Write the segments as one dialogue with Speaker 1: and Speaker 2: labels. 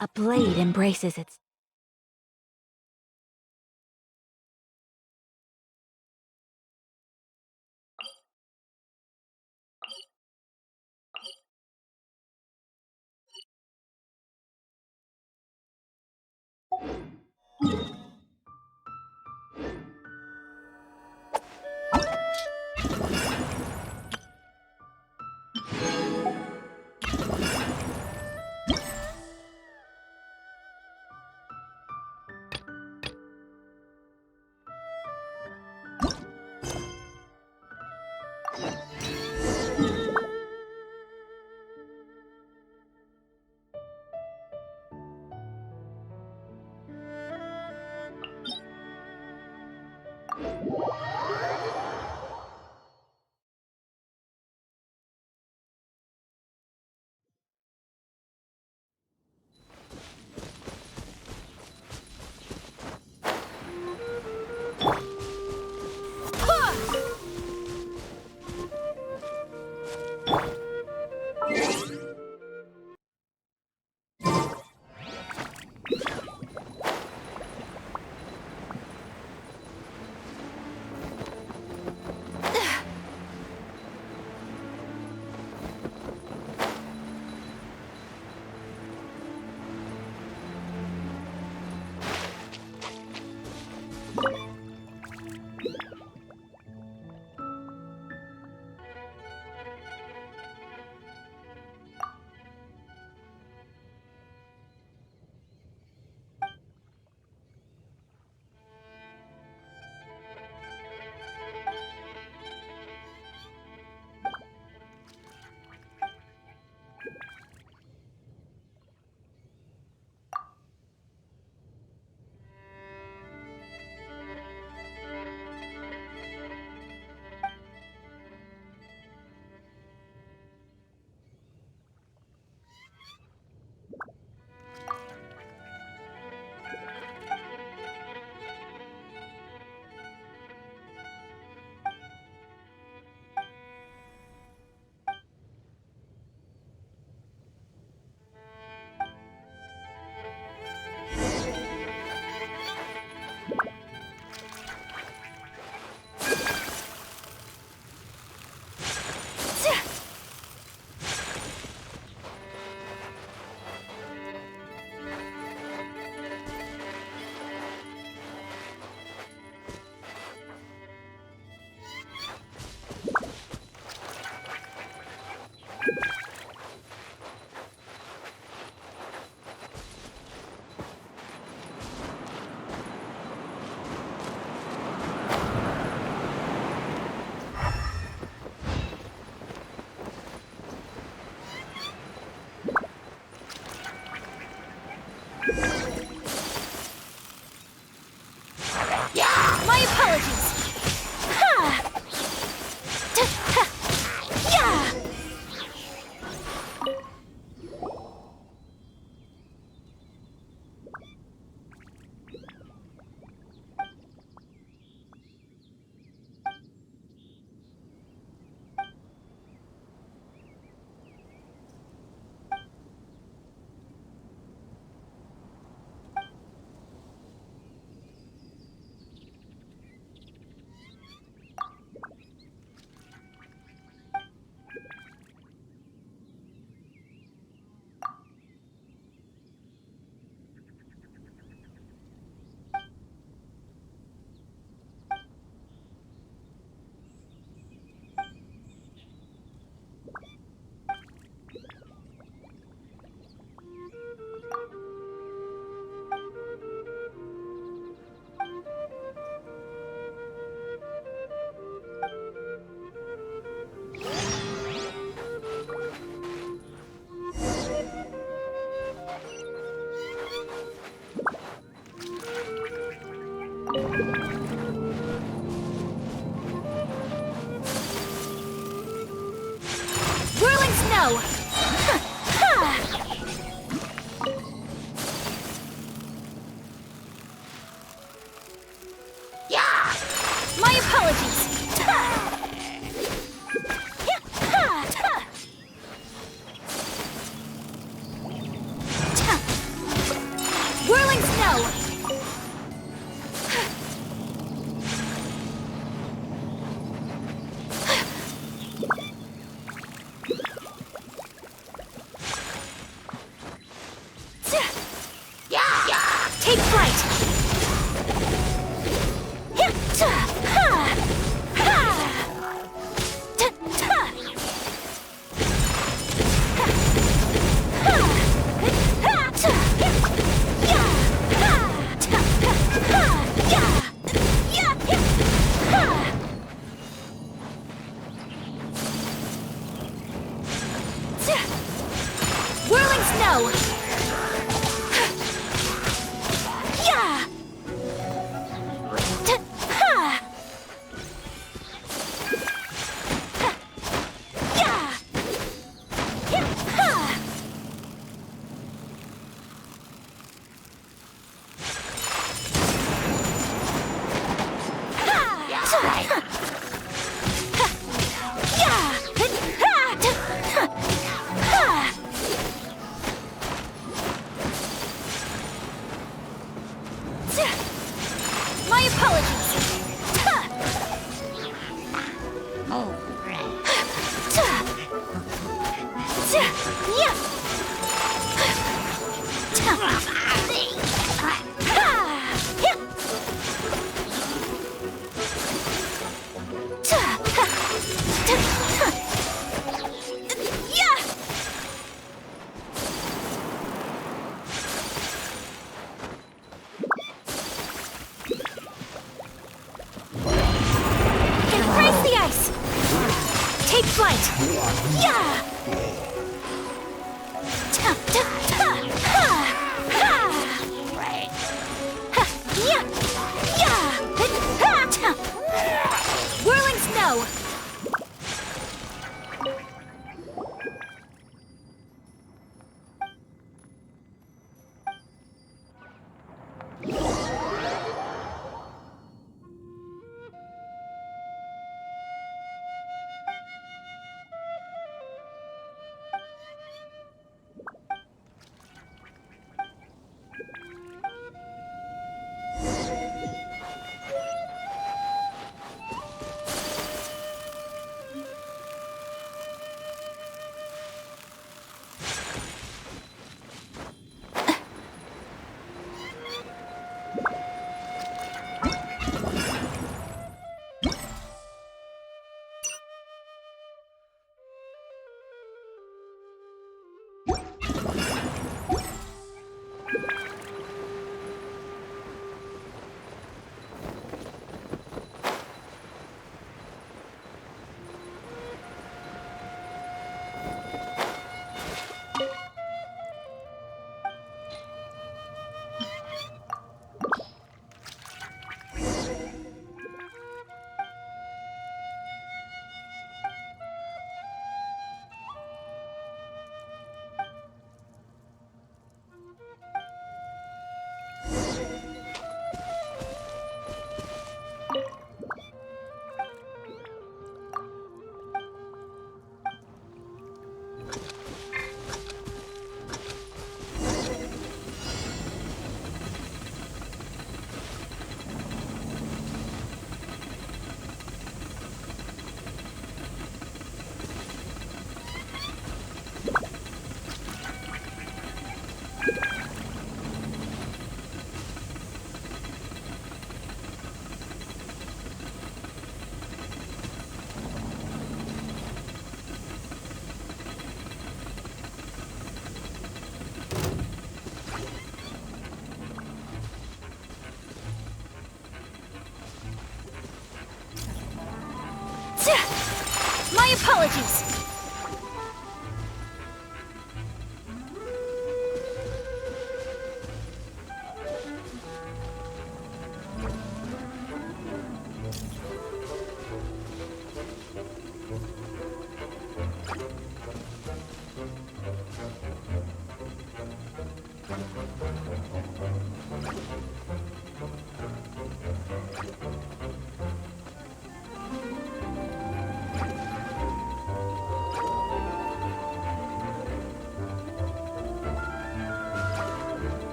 Speaker 1: A blade embraces its...
Speaker 2: My apologies! Ha! Yeah! Whirling snow! Yeah! My apologies! snow! Yeah! Ha! Yeah! Ha! My apologies! Embrace the ice! Take flight! Yeah! Whirling snow! My apologies!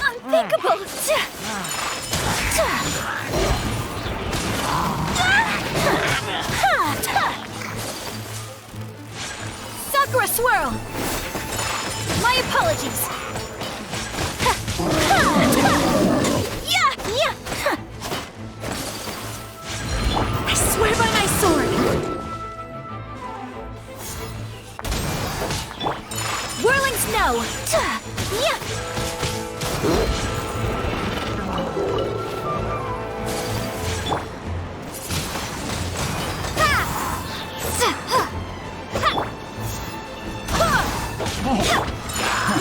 Speaker 2: Unthinkable! Sakura swirl! My apologies! I swear by my sword! Whirling snow!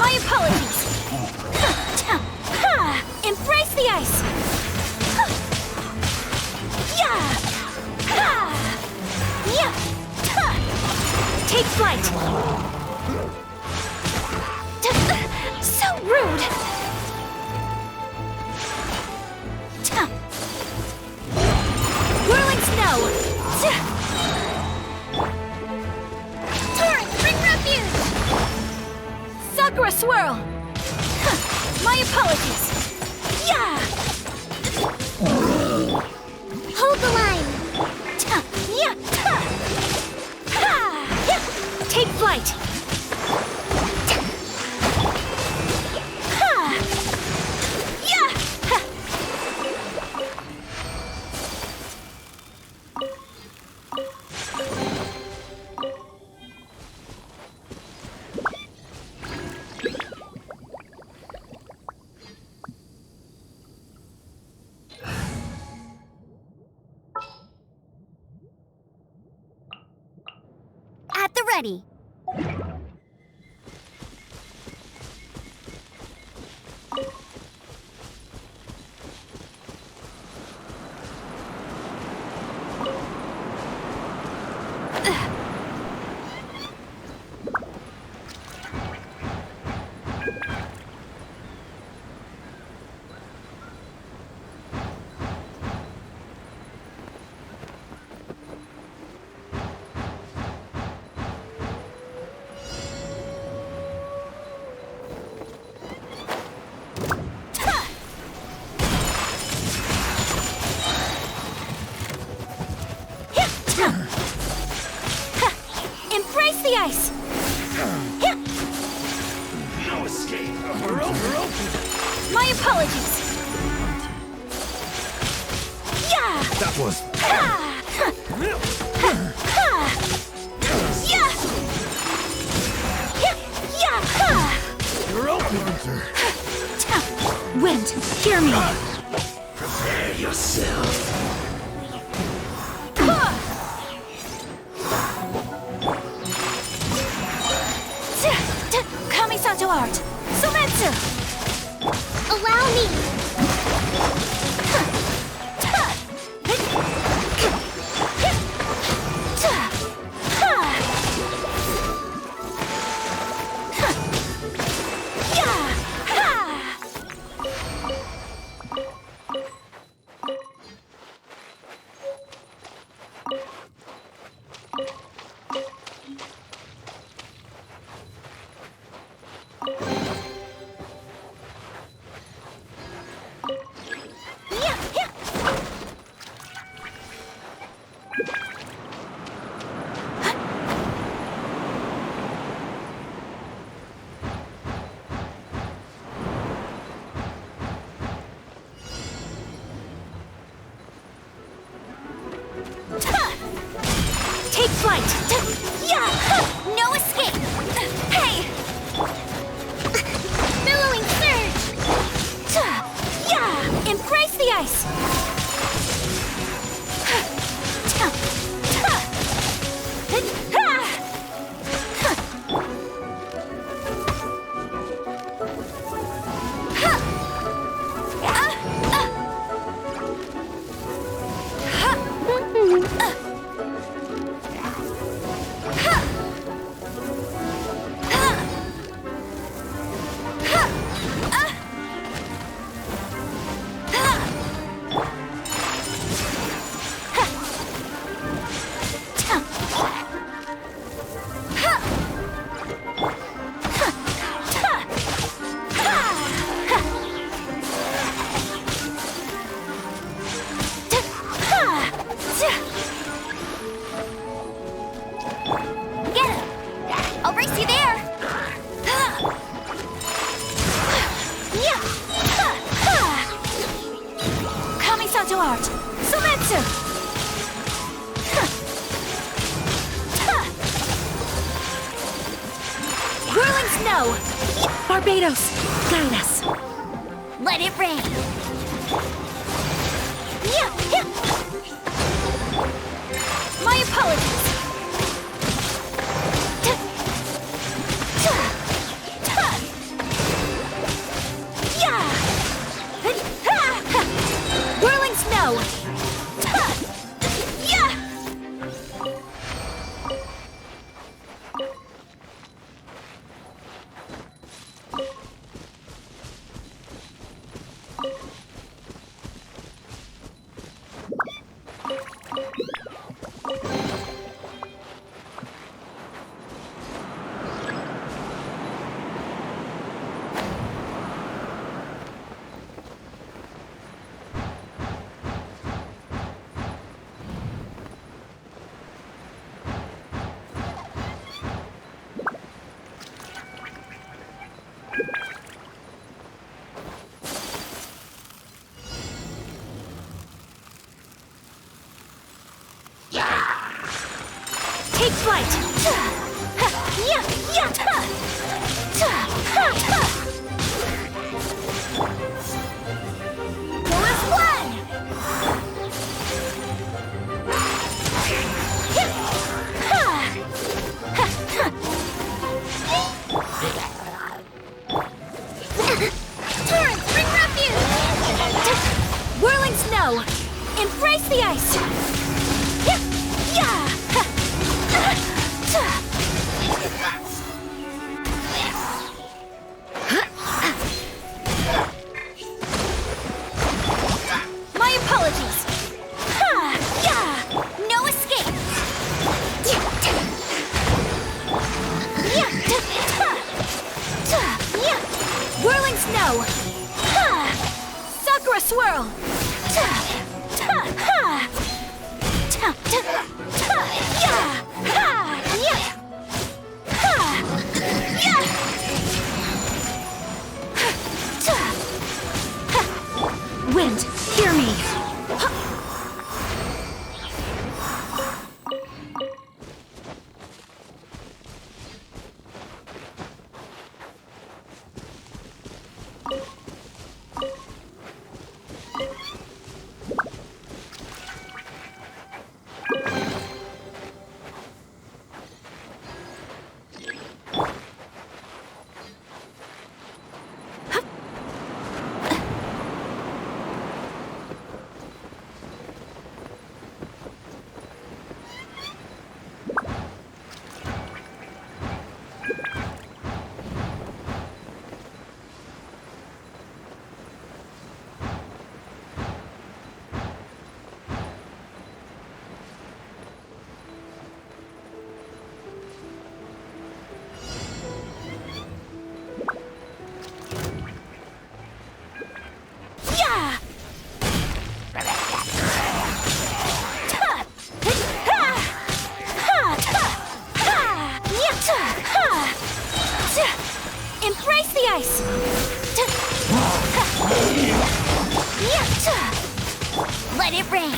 Speaker 2: My apologies! Embrace the ice! Take flight! So rude! Whirling snow! Torrent, bring refuge! Sakura swirl! My apologies! Hold the line! Take flight! At the ready. My apologies. Yeah.
Speaker 3: That was... You're open, Hunter.
Speaker 2: Wind, hear me.
Speaker 3: Prepare yourself.
Speaker 2: Kami-santo art. Sumetsu. Allow me. Take flight! Yeah! No escape! Hey! Billowing surge! Yeah! Embrace the ice! I'll race you there! Kami-santo art! Sumetsu! Whirling snow! Barbados, guide us! Let it rain! My apologies! Whirling snow! Take flight! Chorus one! Torrent, bring refuge! Whirling snow! Embrace the ice! My apologies! No escape! Whirling snow! Sakura swirl! Embrace the ice! Let it rain!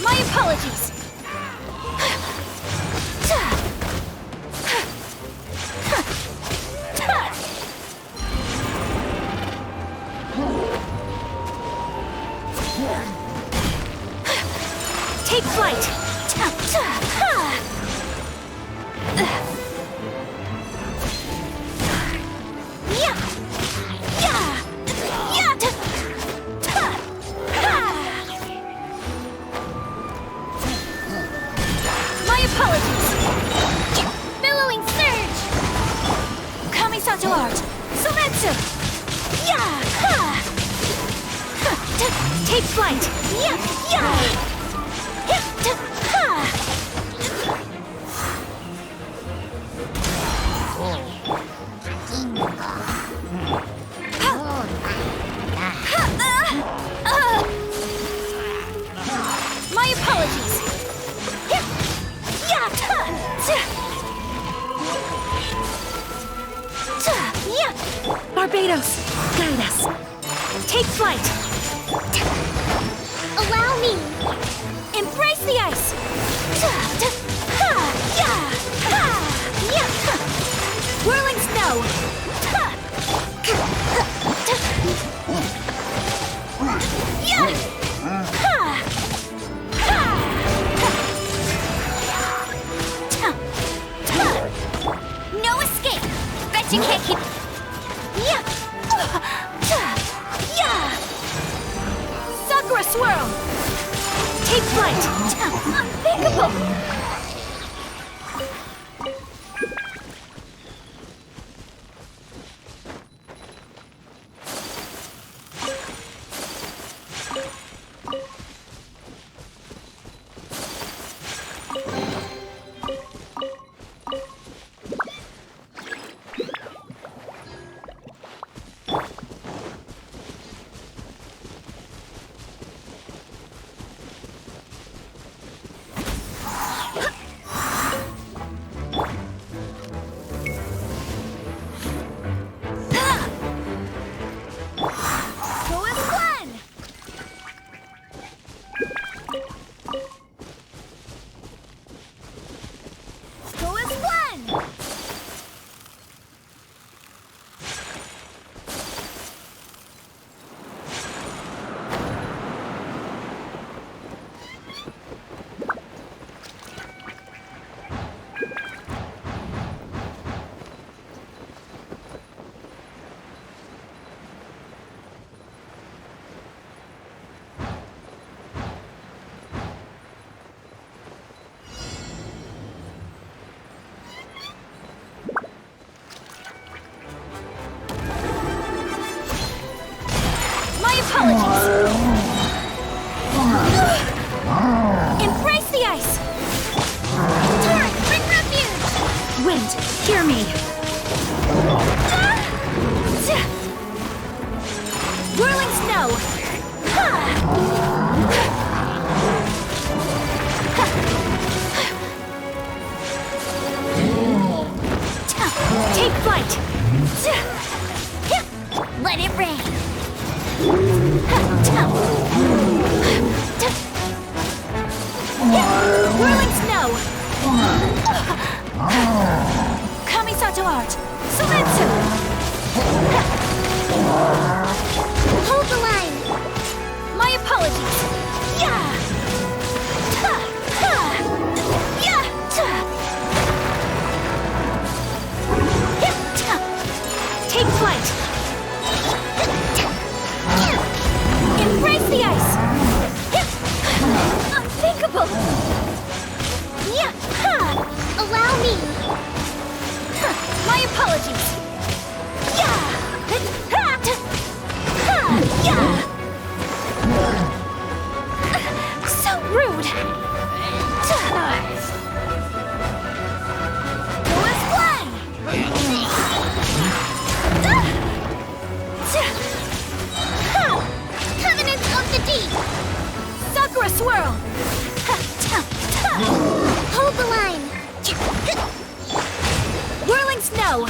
Speaker 2: My apologies! Take flight! My apologies! Billowing surge! Kamisato art! Sometsu! Take flight! My apologies! Barbados, guide us. Take flight. Allow me. Embrace the ice. Whirling snow. No escape. Bet you can't keep. Sakura swirl. Take flight. Unthinkable. Embrace the ice! Turret, bring refuge! Wind, hear me! Whirling snow! Take flight! Let it rain! Whirling snow! Kamisato art! Sometsu! Hold the line! My apologies! Take flight! Embrace the ice! Unthinkable! Allow me! My apologies! So rude! Covenant of the Deep! Sakura a swirl!
Speaker 4: Hold the line!
Speaker 2: Whirling snow!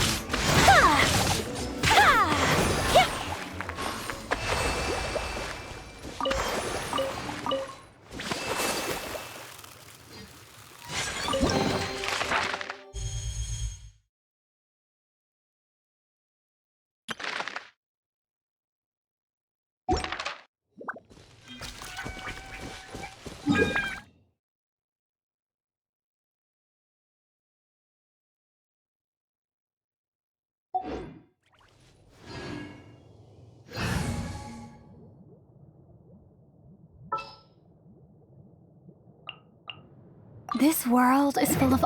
Speaker 1: This world is full of...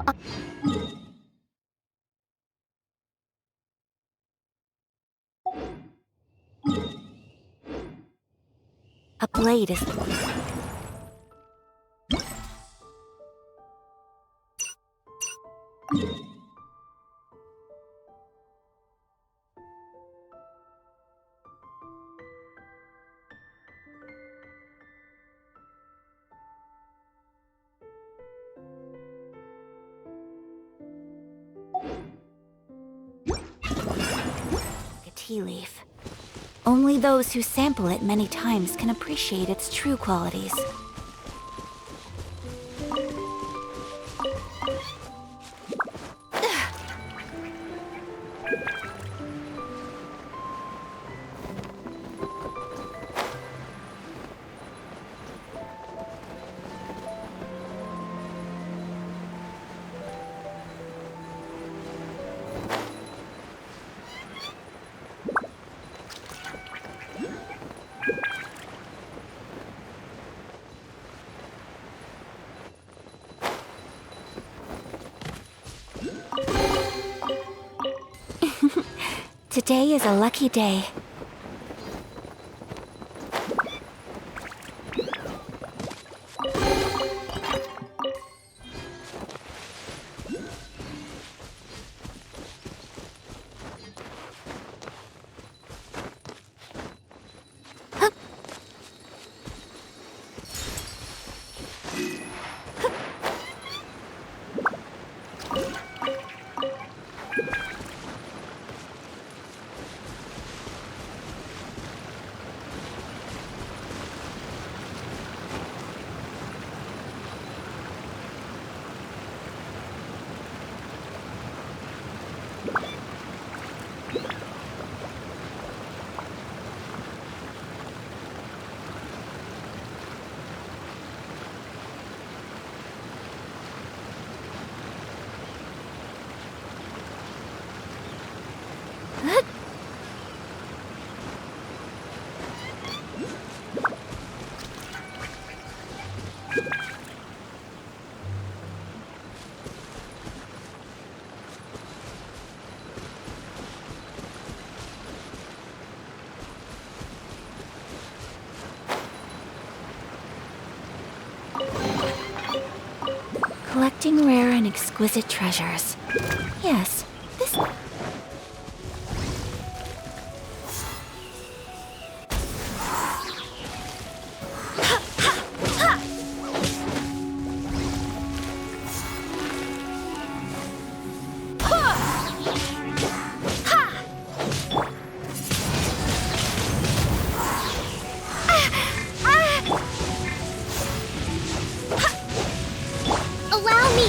Speaker 1: A blade is... a tea leaf. Only those who sample it many times can appreciate its true qualities. Today is a lucky day. Collecting rare and exquisite treasures. Yes, this...
Speaker 4: Allow me!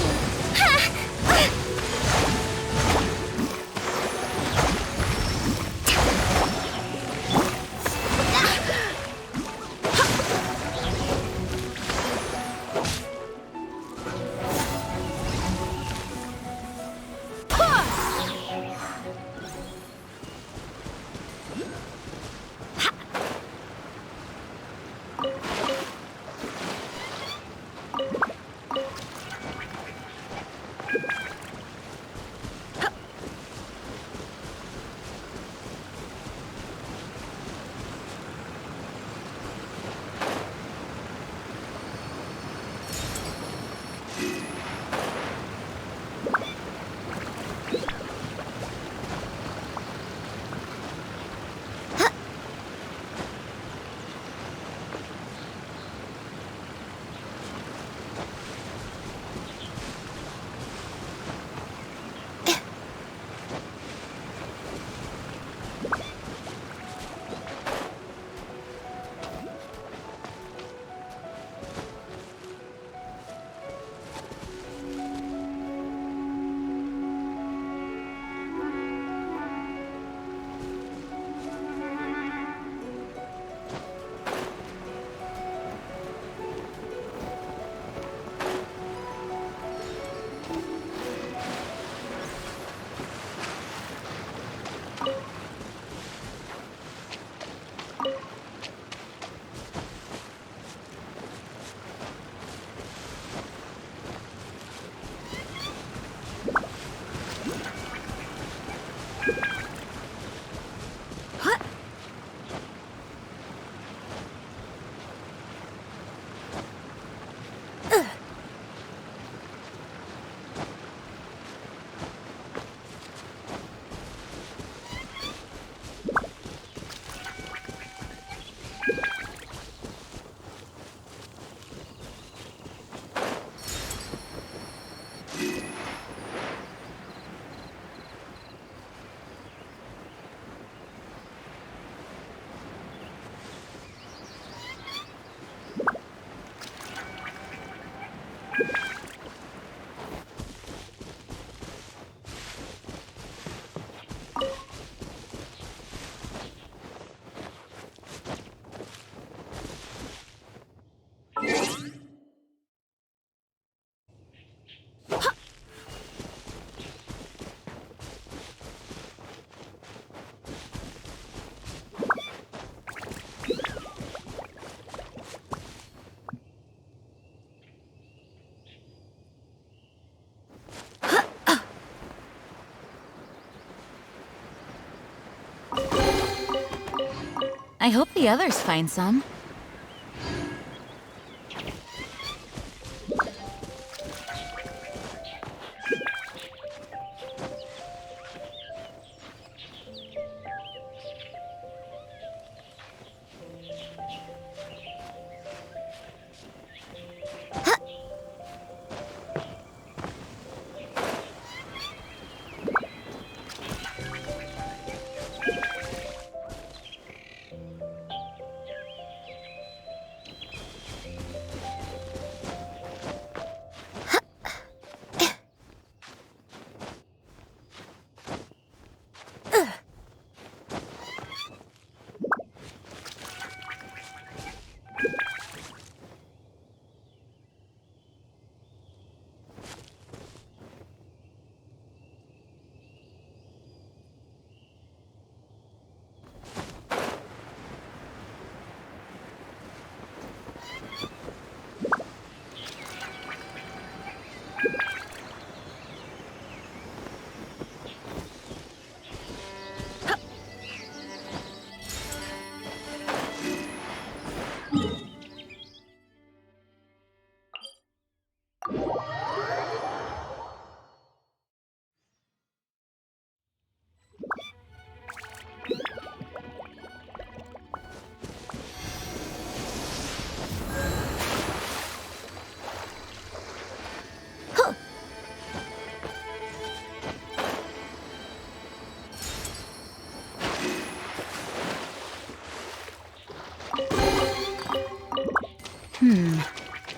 Speaker 2: I hope the others find some.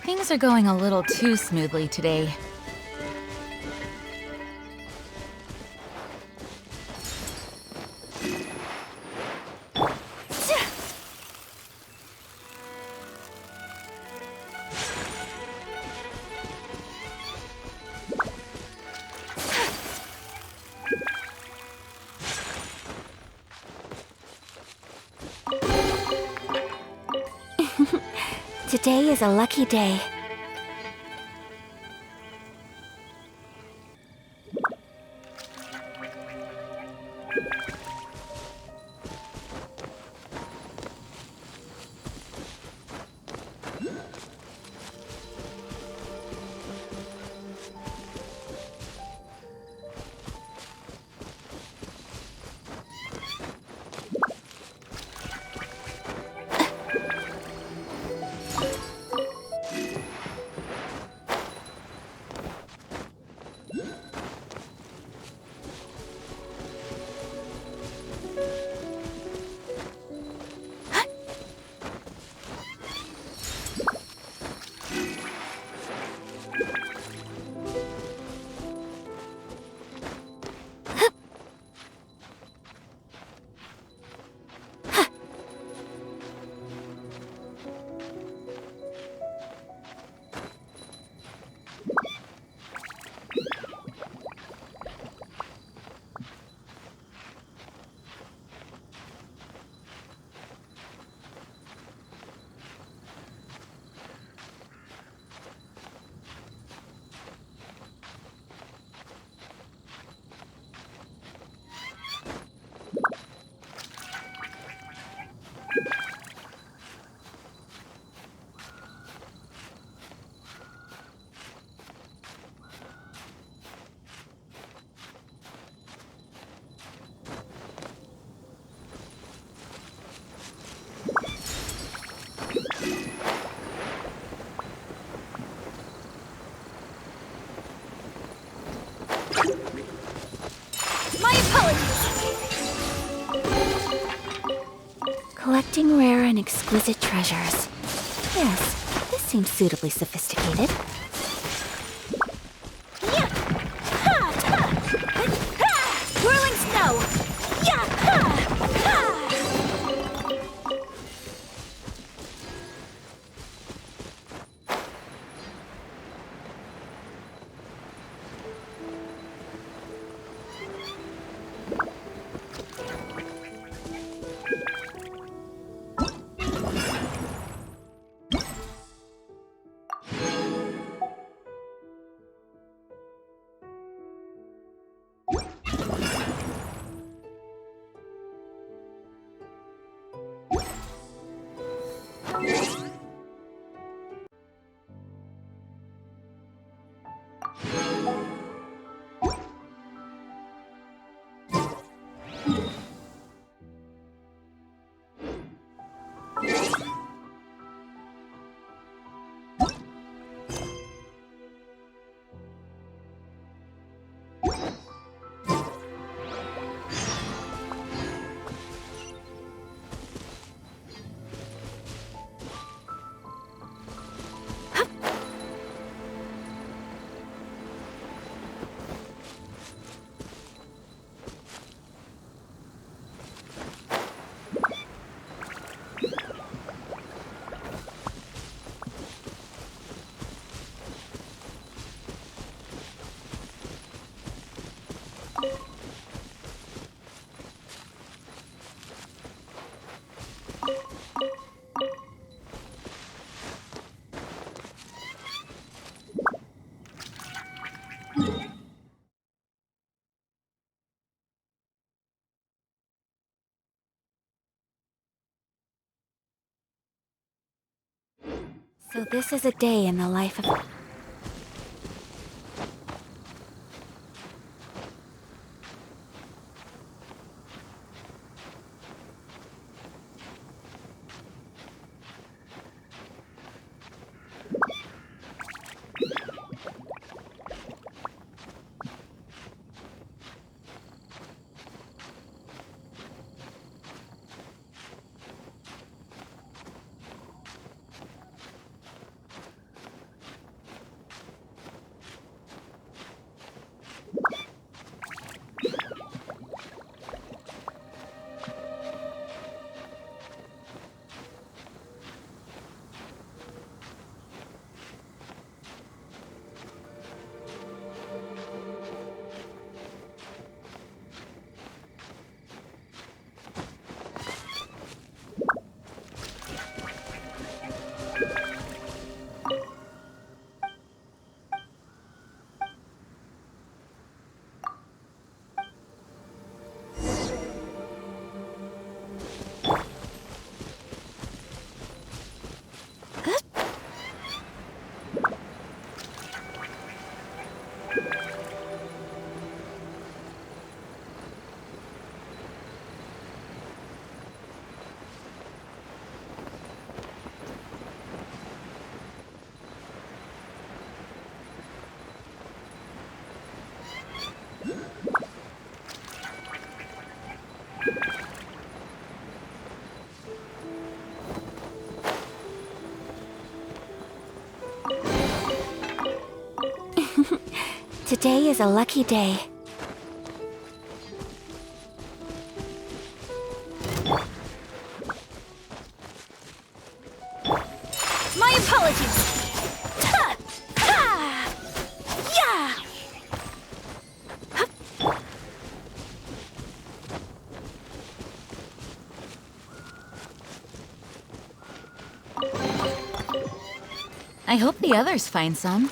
Speaker 2: Things are going a little too smoothly today.
Speaker 1: Today is a lucky day. Collecting rare and exquisite treasures. Yes, this seems suitably sophisticated.
Speaker 2: snow! Yeah! Ha! Ha!
Speaker 1: So this is a day in the life of... Today is a lucky day.
Speaker 2: My apologies! Ha! Ha! Yeah!
Speaker 4: I hope the others find some.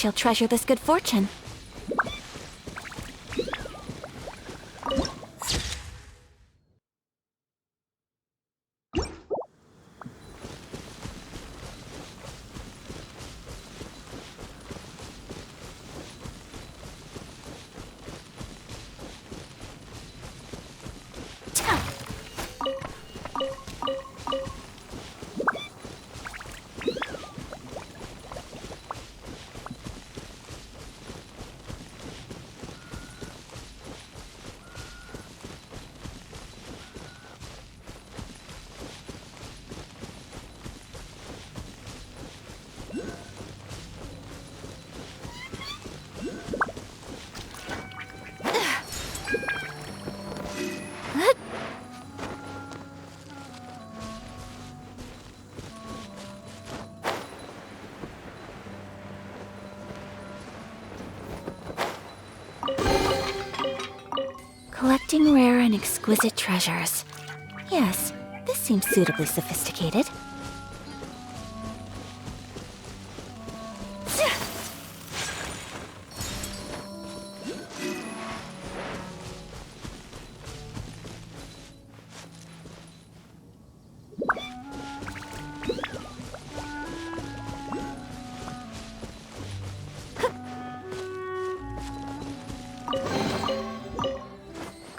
Speaker 1: she'll treasure this good fortune. Collecting rare and exquisite treasures. Yes, this seems suitably sophisticated.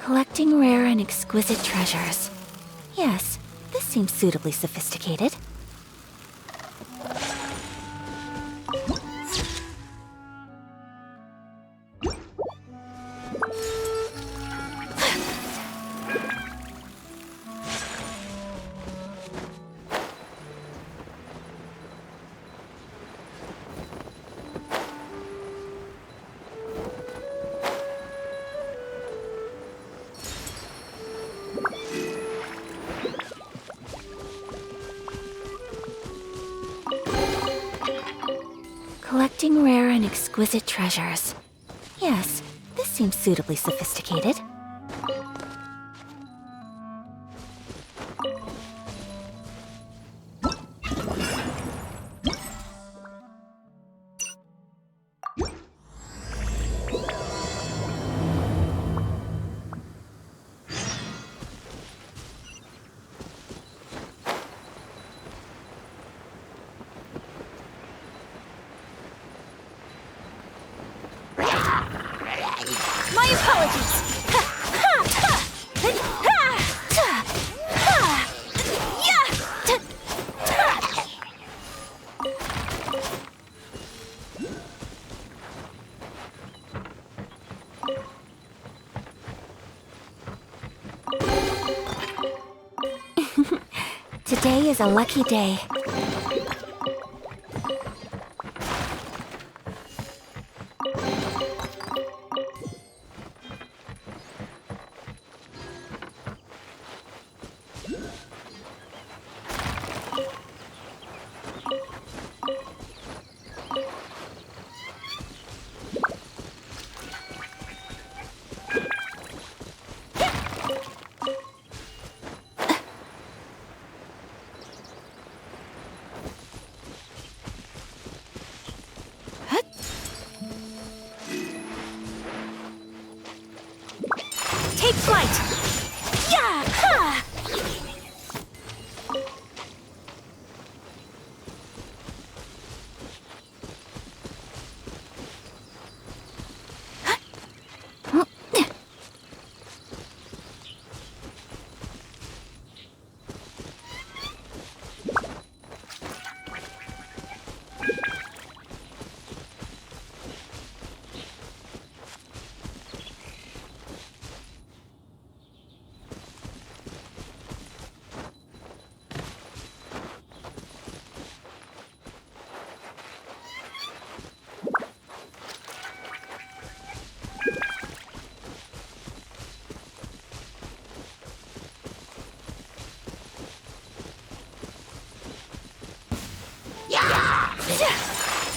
Speaker 1: Collecting rare and exquisite treasures. Yes, this seems suitably sophisticated. Collecting rare and exquisite treasures. Yes, this seems suitably sophisticated.
Speaker 2: My apologies!
Speaker 1: Today is a lucky day.
Speaker 2: Take flight! Yeah! Ha!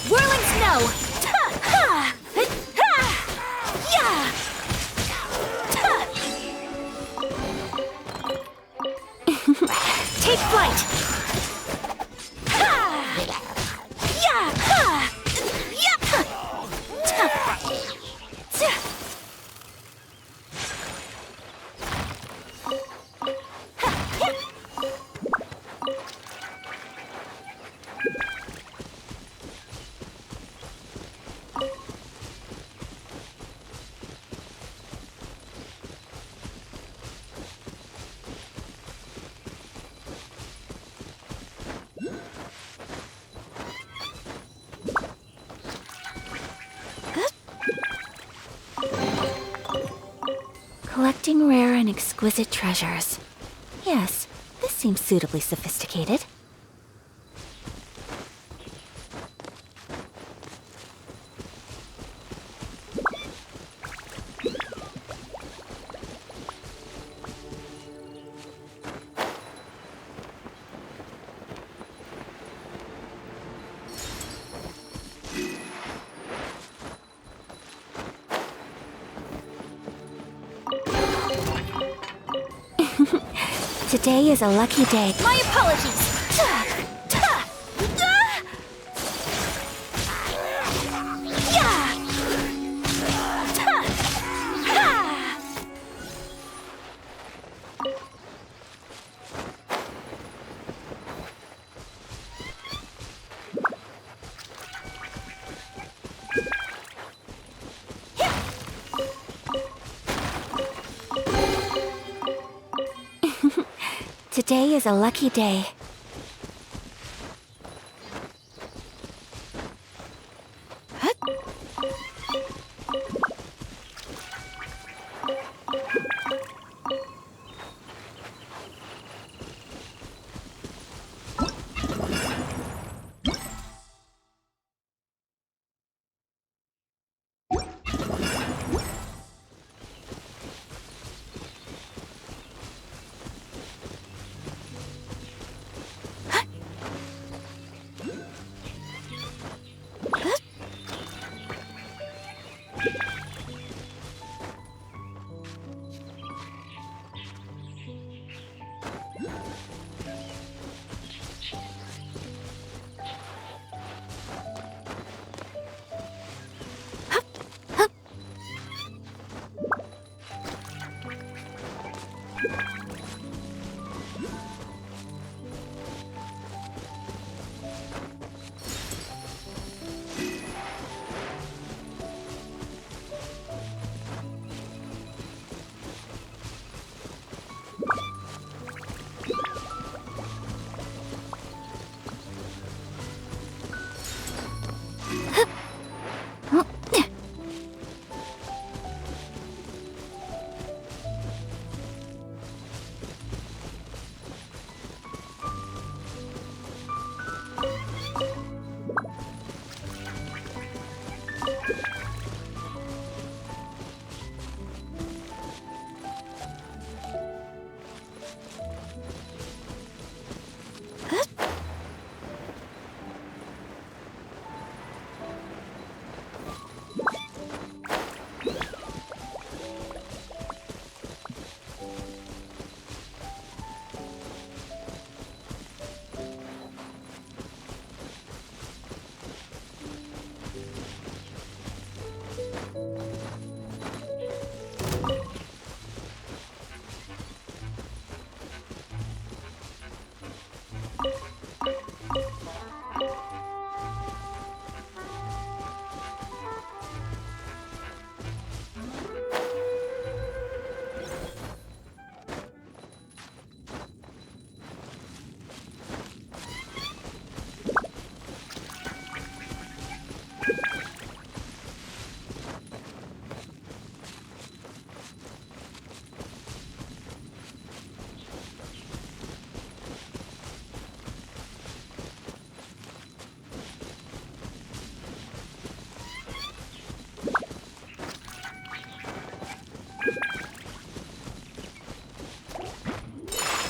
Speaker 2: Whirling snow! Ha! Yeah! Take flight! Yeah!
Speaker 1: Collecting rare and exquisite treasures. Yes, this seems suitably sophisticated. Today is a lucky day.
Speaker 2: My apologies!
Speaker 1: Today is a lucky day.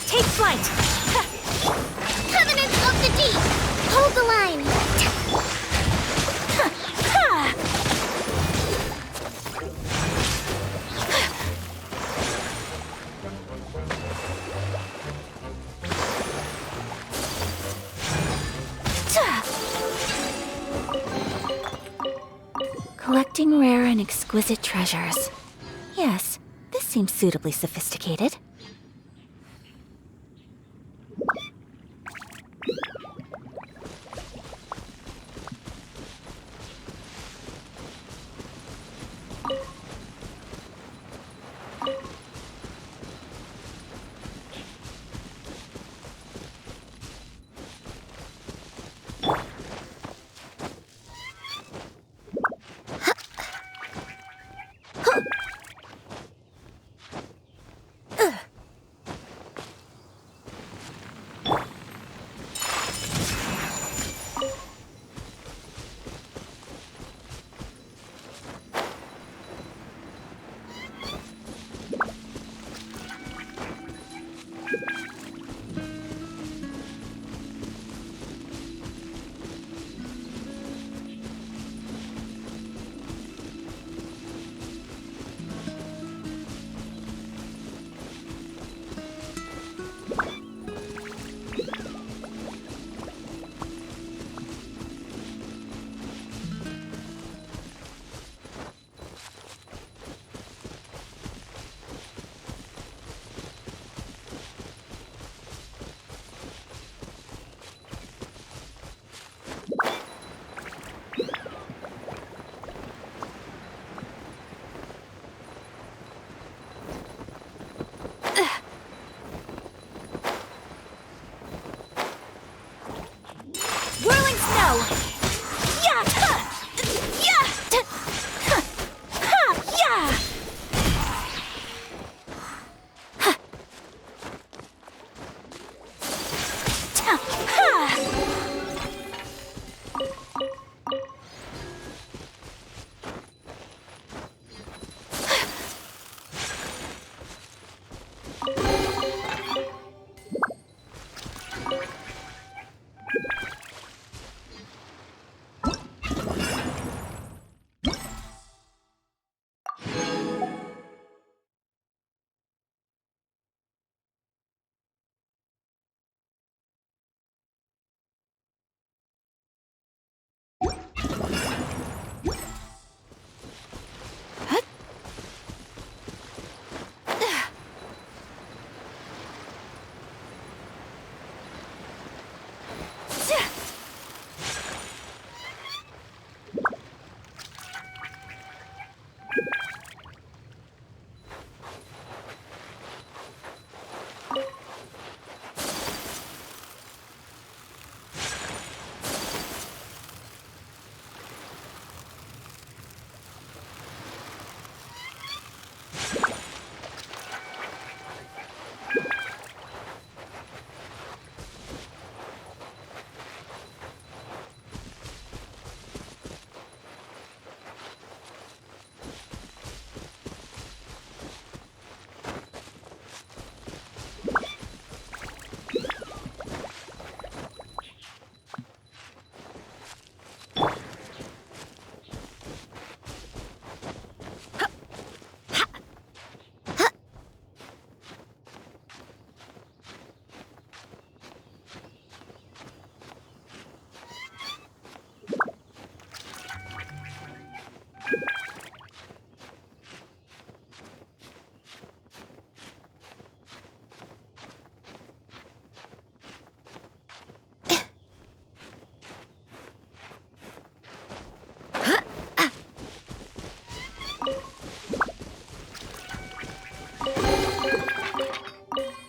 Speaker 2: Take flight! Covenant of the Deep! Hold the line!
Speaker 1: Collecting rare and exquisite treasures. Yes, this seems suitably sophisticated.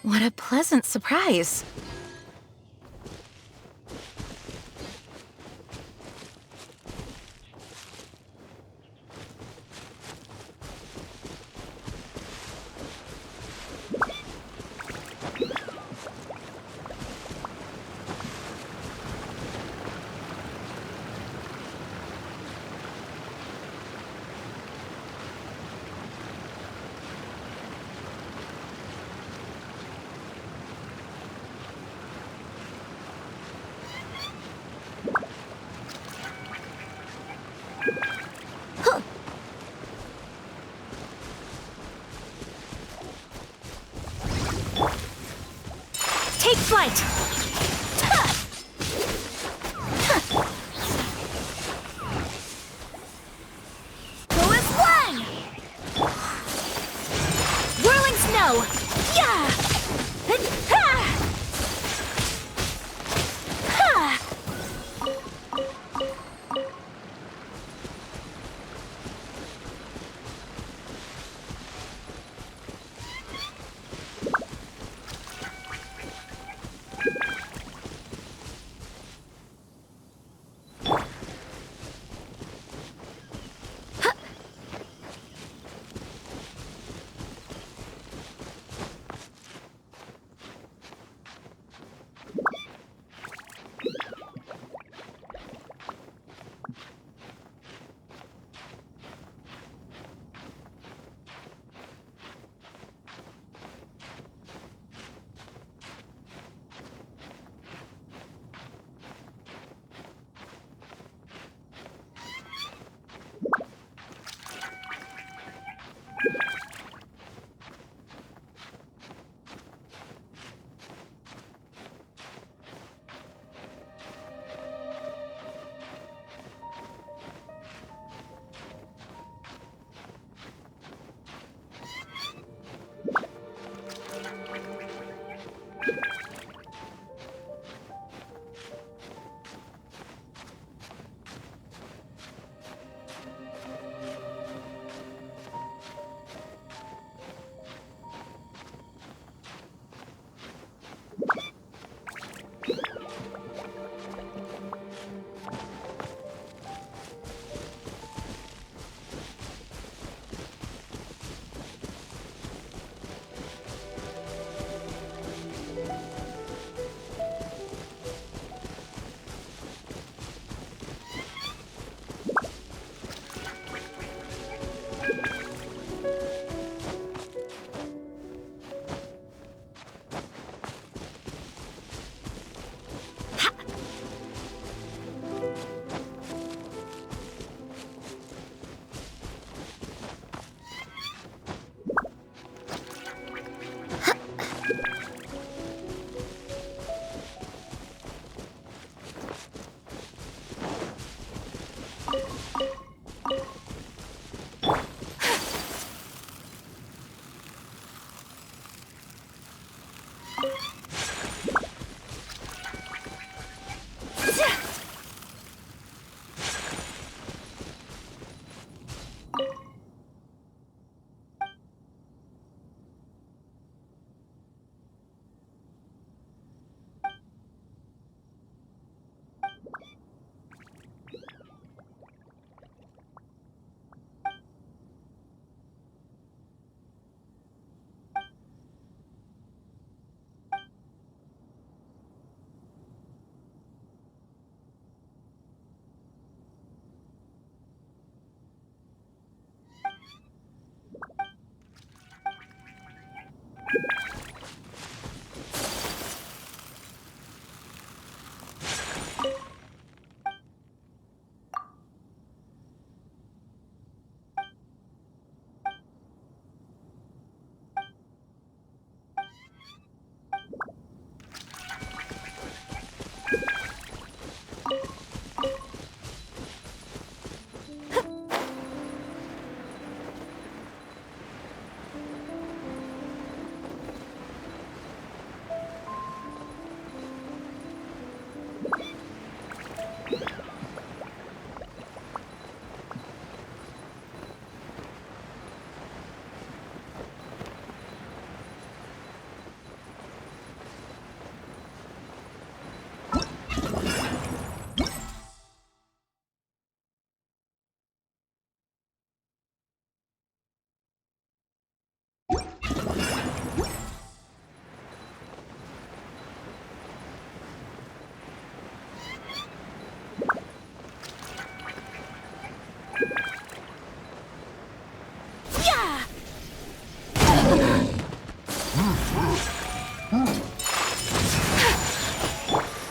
Speaker 4: What a pleasant surprise.
Speaker 2: Take flight! Go as one! Whirling snow! Yeah! Ha! Ha!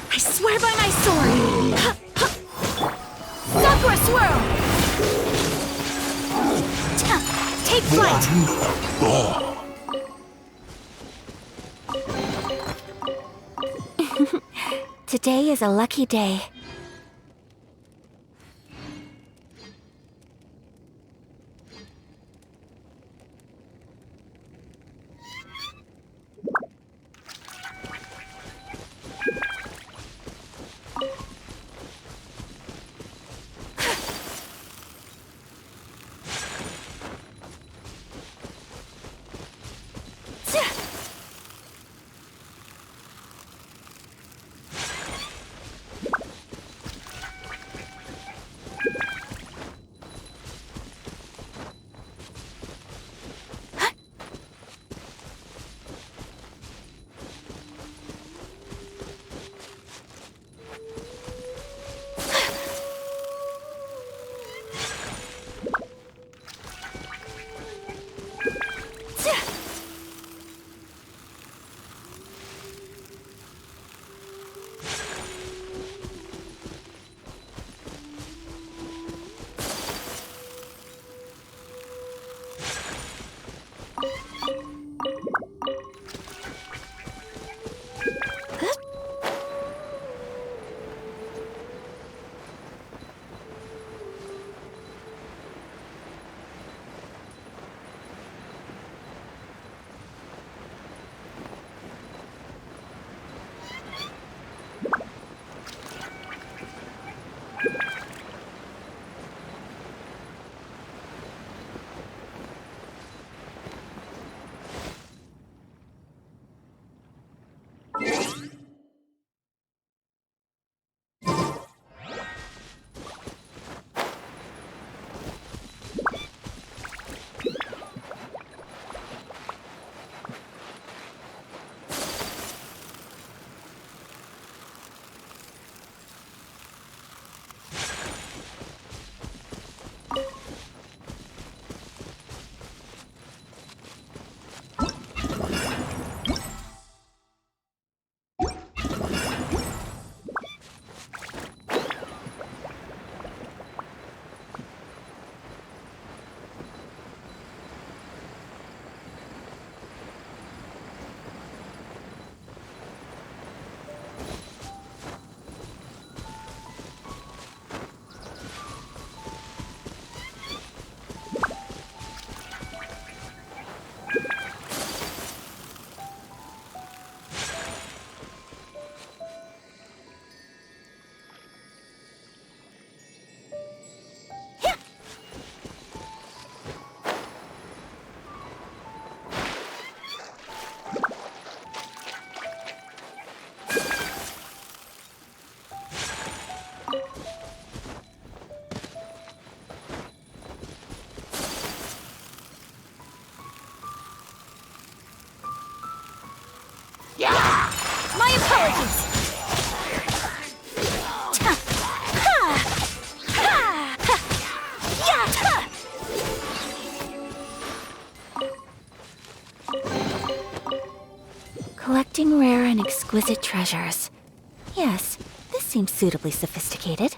Speaker 2: I swear by my sword! Sakura swirl! Take flight!
Speaker 1: Today is a lucky day.
Speaker 2: My apologies!
Speaker 1: Collecting rare and exquisite treasures. Yes, this seems suitably sophisticated.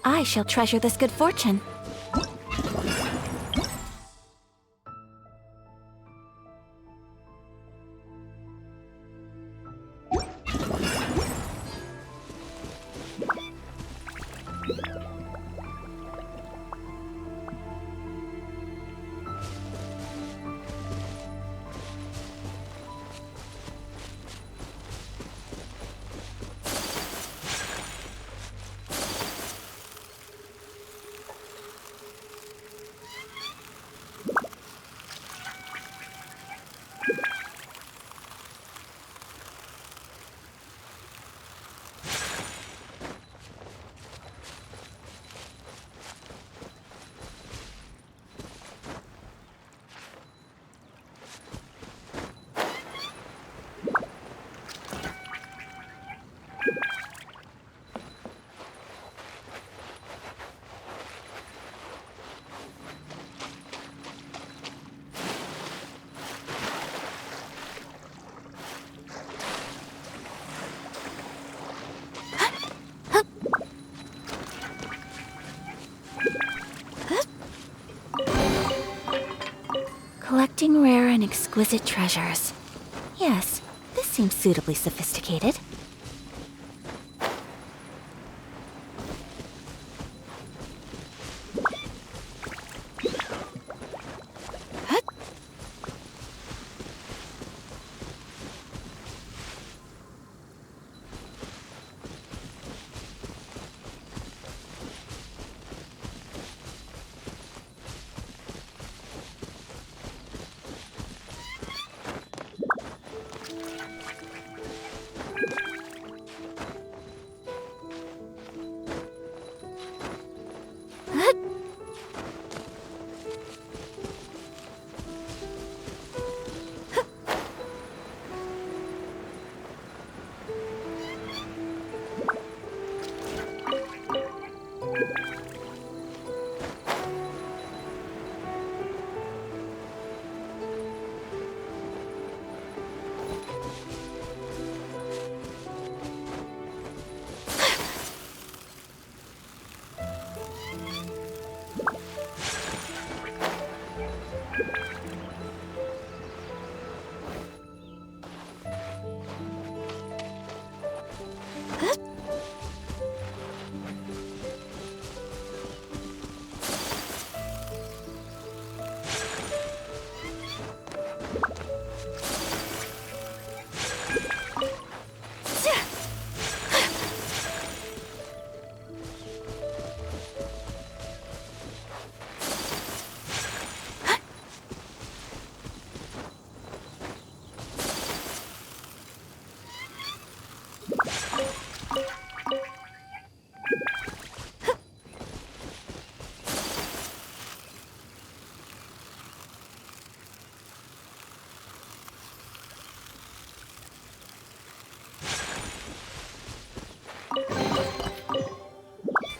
Speaker 1: I shall treasure this good fortune. Collecting rare and exquisite treasures. Yes, this seems suitably sophisticated.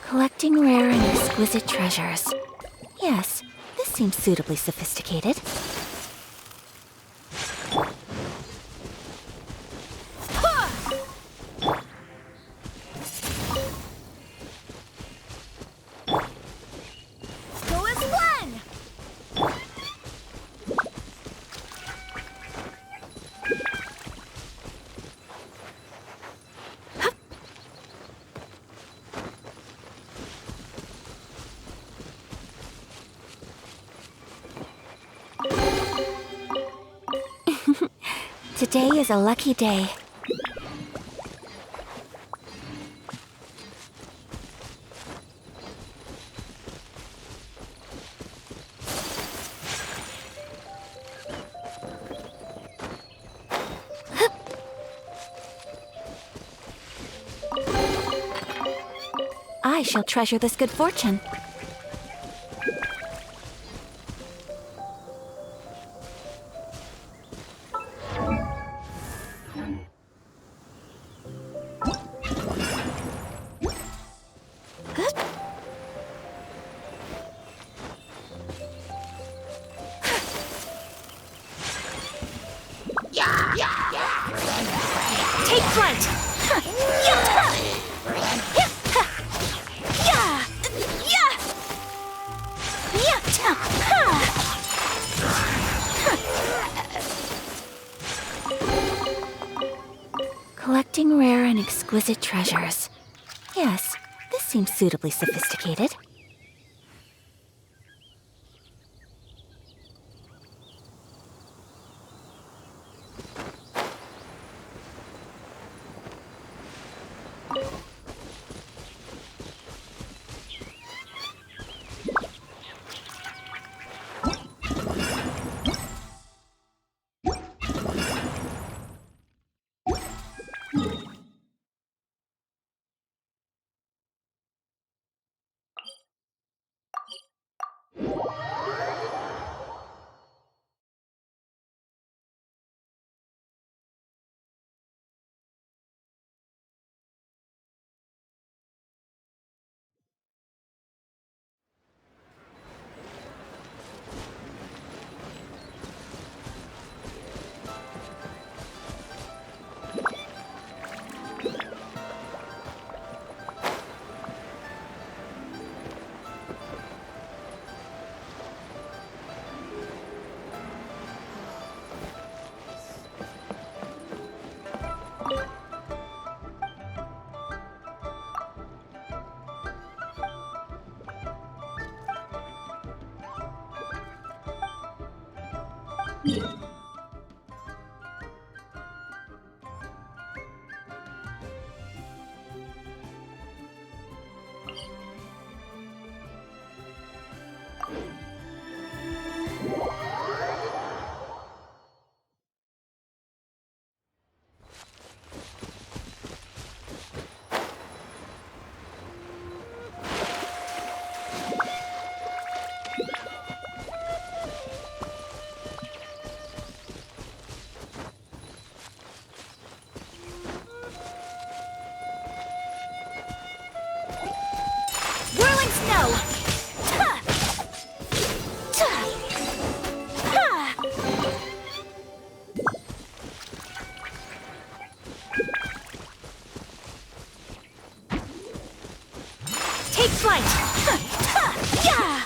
Speaker 1: Collecting rare and exquisite treasures. Yes, this seems suitably sophisticated.
Speaker 2: Go as one!
Speaker 1: Today is a lucky day. I shall treasure this good fortune.
Speaker 2: Take flight!
Speaker 1: Collecting rare and exquisite treasures. Yes, this seems suitably sophisticated.
Speaker 2: flight! Yeah!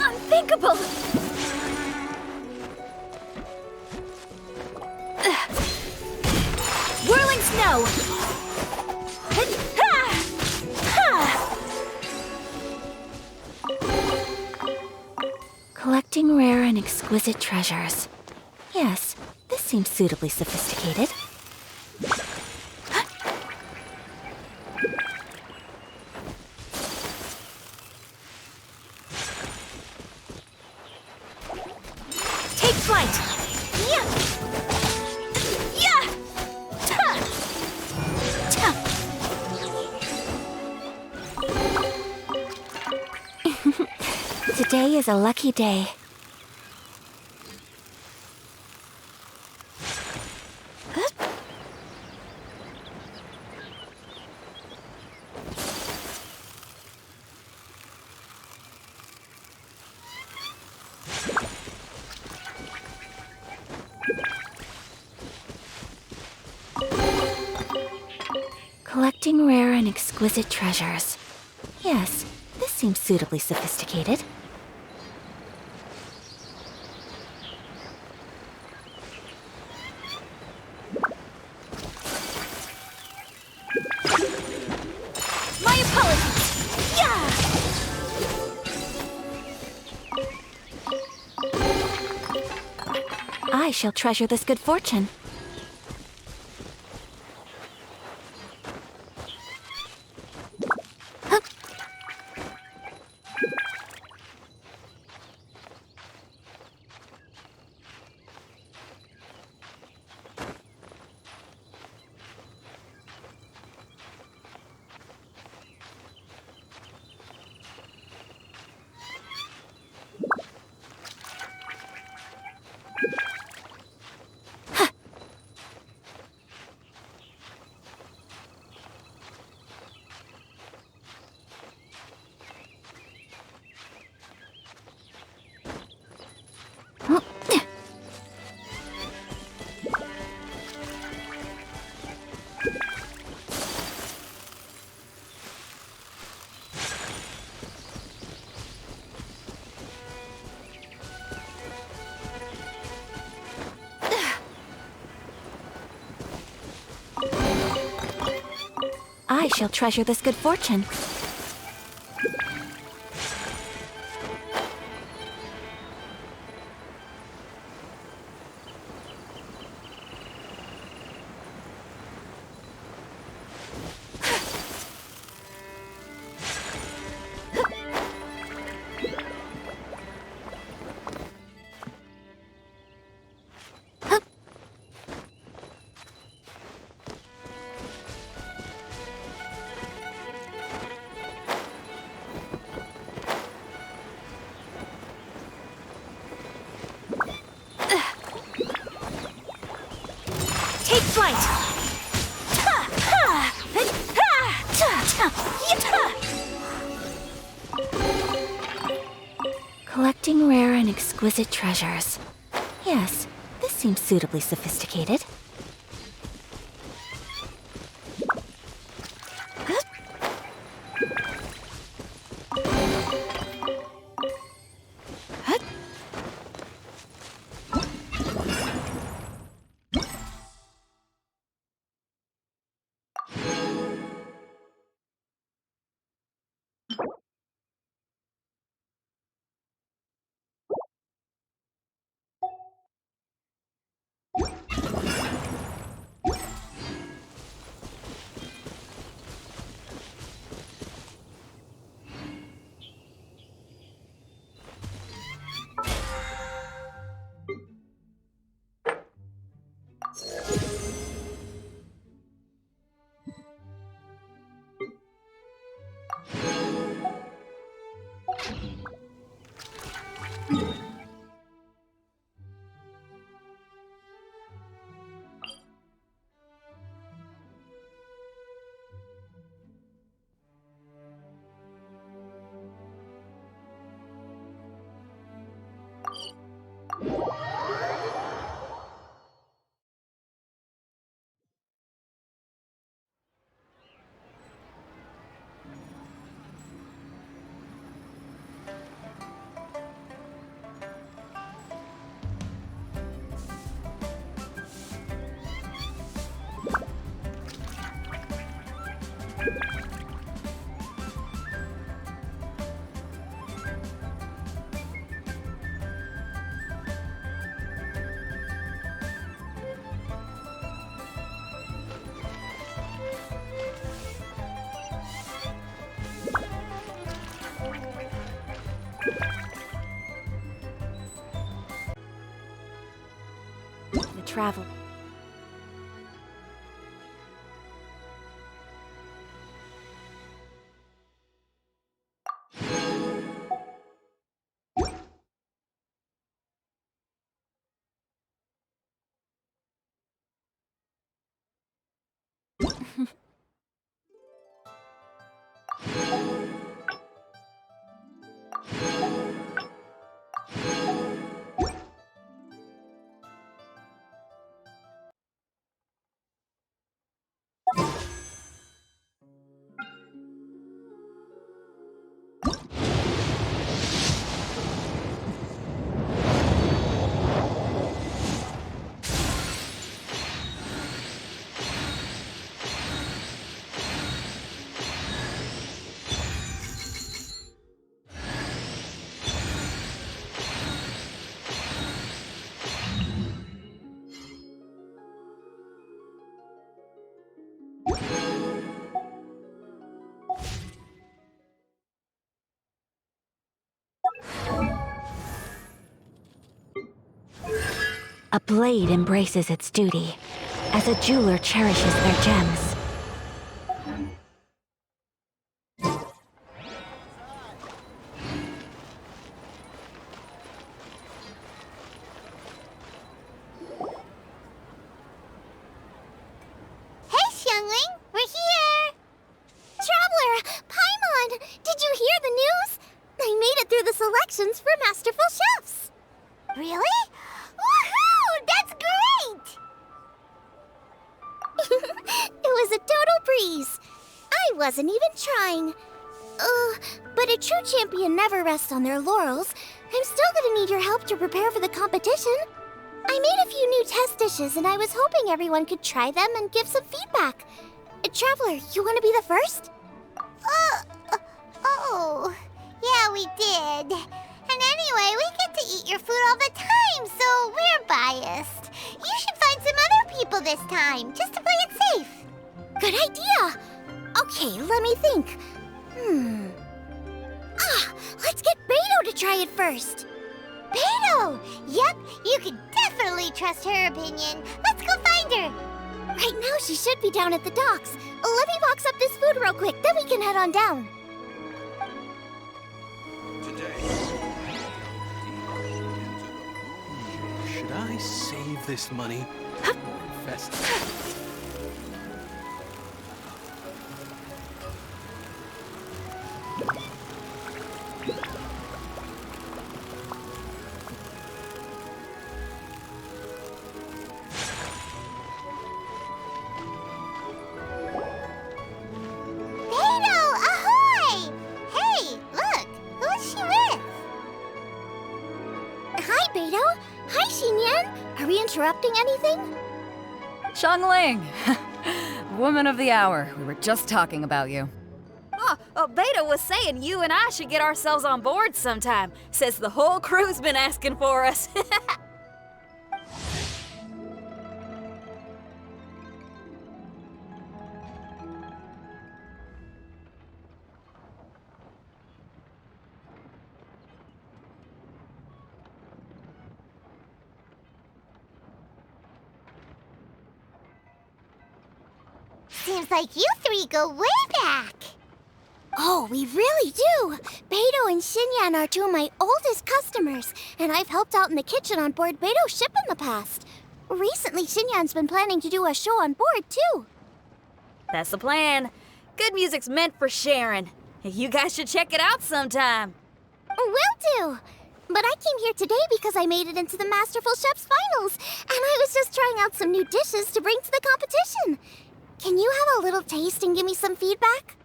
Speaker 2: Unthinkable! Whirling snow!
Speaker 1: Collecting rare and exquisite treasures. Yes, this seems suitably sophisticated.
Speaker 2: Take flight! Yeah! Yeah! Ta! Ta!
Speaker 1: Today is a lucky day. Collecting rare and exquisite treasures. Yes, this seems suitably sophisticated.
Speaker 2: My apologies! Yeah!
Speaker 1: I shall treasure this good fortune. I shall treasure this good fortune.
Speaker 2: Take flight!
Speaker 1: Collecting rare and exquisite treasures. Yes, this seems suitably sophisticated. The travel. A blade embraces its duty, as a jeweler cherishes their gems.
Speaker 2: Hey, Xiangling! We're here! Traveler! Paimon! Did you hear the news? I made it through the selections for Masterful Chefs! Really? Woohoo! That's great! It was a total breeze. I wasn't even trying. But a true champion never rests on their laurels. I'm still gonna need your help to prepare for the competition. I made a few new test dishes, and I was hoping everyone could try them and give some feedback. Traveler, you want to be the first? Yeah, we did. And anyway, we get to eat your food all the time, so we're biased. You should find some other people this time, just to play it safe. Good idea. Okay, let me think. Let's get Beto to try it first. Beto! Yep, you can definitely trust her opinion. Let's go find her. Right now, she should be down at the docks. Let me box up this food real quick, then we can head on down.
Speaker 5: Should I save this money or invest it?
Speaker 2: Interrupting anything?
Speaker 4: Xiangling! Woman of the hour. We were just talking about you.
Speaker 6: Beta was saying you and I should get ourselves on board sometime. Says the whole crew's been asking for us.
Speaker 2: Seems like you three go way back. Oh, we really do. Beto and Xinyan are two of my oldest customers, and I've helped out in the kitchen on board Beto's ship in the past. Recently, Xinyan's been planning to do a show on board, too.
Speaker 6: That's the plan. Good music's meant for sharing. You guys should check it out sometime.
Speaker 2: Will do. But I came here today because I made it into the Masterful Chef's finals, and I was just trying out some new dishes to bring to the competition. Can you have a little taste and give me some feedback?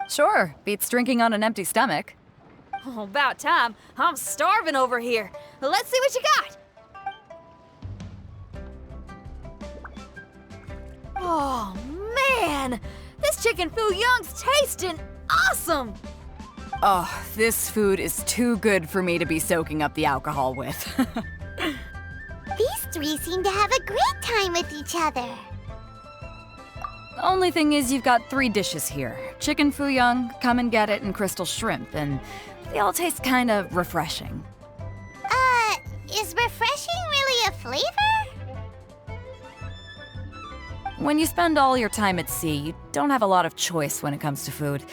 Speaker 4: Sure, beats drinking on an empty stomach.
Speaker 6: Oh, about time. I'm starving over here. Let's see what you got. Oh, man! This chicken fuyong's tasting awesome!
Speaker 4: Oh, this food is too good for me to be soaking up the alcohol with.
Speaker 2: These three seem to have a great time with each other.
Speaker 4: Only thing is you've got 3 dishes here. Chicken fuyong, come and get it, and crystal shrimp. And They all taste kind of refreshing.
Speaker 2: Is refreshing really a flavor?
Speaker 4: When you spend all your time at sea, you don't have a lot of choice when it comes to food,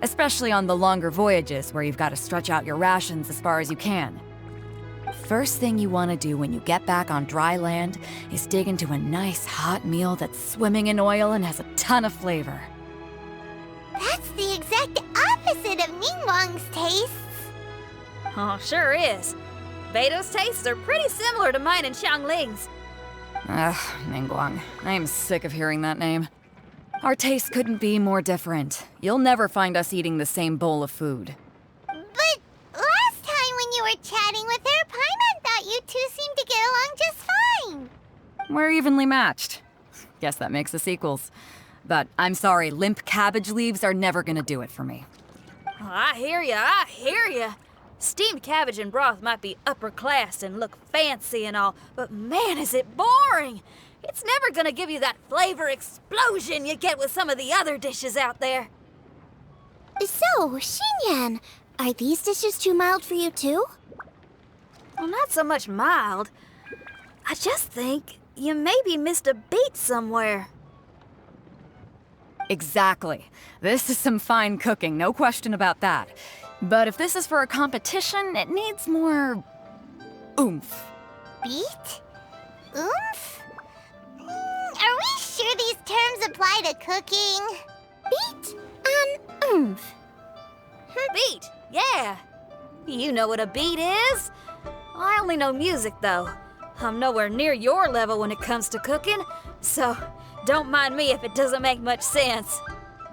Speaker 4: especially on the longer voyages where you've got to stretch out your rations as far as you can. First thing you want to do when you get back on dry land is dig into a nice hot meal that's swimming in oil and has a ton of flavor.
Speaker 2: That's the exact opposite of Ningguang's tastes.
Speaker 6: Oh, sure is. Beto's tastes are pretty similar to mine and Xiangling's.
Speaker 4: Ugh, Ningguang. I am sick of hearing that name. Our tastes couldn't be more different. You'll never find us eating the same bowl of food.
Speaker 2: But last time when you were chatting with her, Paimon thought you two seemed to get along just fine.
Speaker 4: We're evenly matched. Guess that makes us equals. But I'm sorry, limp cabbage leaves are never gonna do it for me.
Speaker 6: Oh, I hear ya. Steamed cabbage and broth might be upper class and look fancy and all, but man, is it boring! It's never gonna give you that flavor explosion you get with some of the other dishes out there.
Speaker 2: So, Xinyan, are these dishes too mild for you too?
Speaker 6: Well, not so much mild. I just think you maybe missed a beat somewhere.
Speaker 4: Exactly. This is some fine cooking, no question about that. But if this is for a competition, it needs more oomph.
Speaker 2: Beat? Oomph? Are we sure these terms apply to cooking? Beat and oomph.
Speaker 6: Beat, yeah. You know what a beat is. I only know music, though. I'm nowhere near your level when it comes to cooking, so don't mind me if it doesn't make much sense.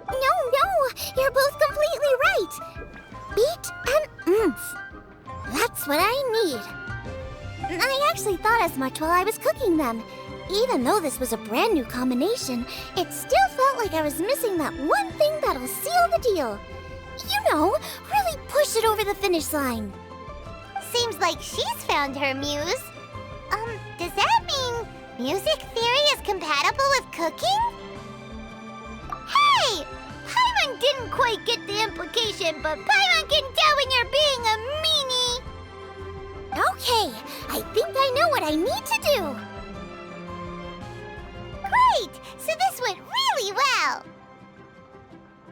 Speaker 2: No, you're both completely right. Beat and oomph. That's what I need. I actually thought as much while I was cooking them. Even though this was a brand new combination, it still felt like I was missing that one thing that'll seal the deal. You know, really push it over the finish line. Seems like she's found her muse. Does that mean music theory is compatible with cooking? Hey! Paimon didn't quite get the implication, but Paimon can tell when you're being a meanie. Okay, I think I know what I need to do. Great! So this went really well.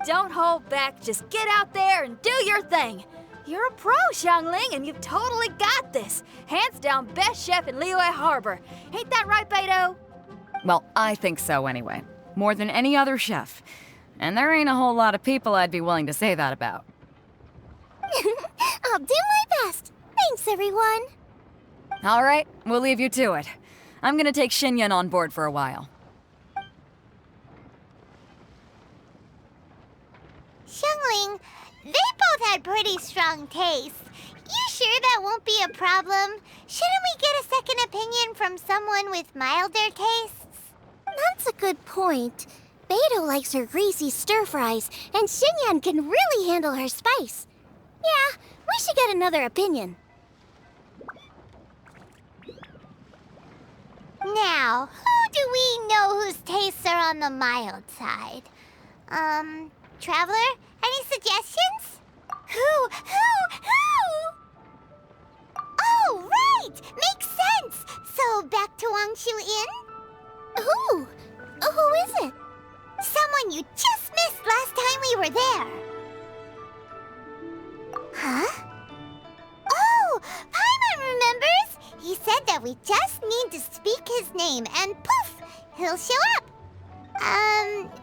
Speaker 6: Don't hold back, just get out there and do your thing. You're a pro, Xiangling, and you've totally got this. Hands down best chef in Liyue Harbor. Ain't that right, Beto?
Speaker 4: Well, I think so anyway. More than any other chef. And there ain't a whole lot of people I'd be willing to say that about.
Speaker 2: I'll do my best. Thanks, everyone.
Speaker 4: All right, we'll leave you to it. I'm gonna take Xinyan on board for a while.
Speaker 2: Xiangling, they both had pretty strong tastes. You sure that won't be a problem? Shouldn't we get a second opinion from someone with milder tastes? That's a good point. Beto likes her greasy stir-fries, and Xinyan can really handle her spice. Yeah, we should get another opinion. Now, who do we know whose tastes are on the mild side? Traveler, any suggestions? Who? Oh, right! Makes sense! So, back to Wangshu Inn? Who? Who is it? Someone you just missed last time we were there. Huh? Oh, Paimon remembers! He said that we just need to speak his name and poof, he'll show up.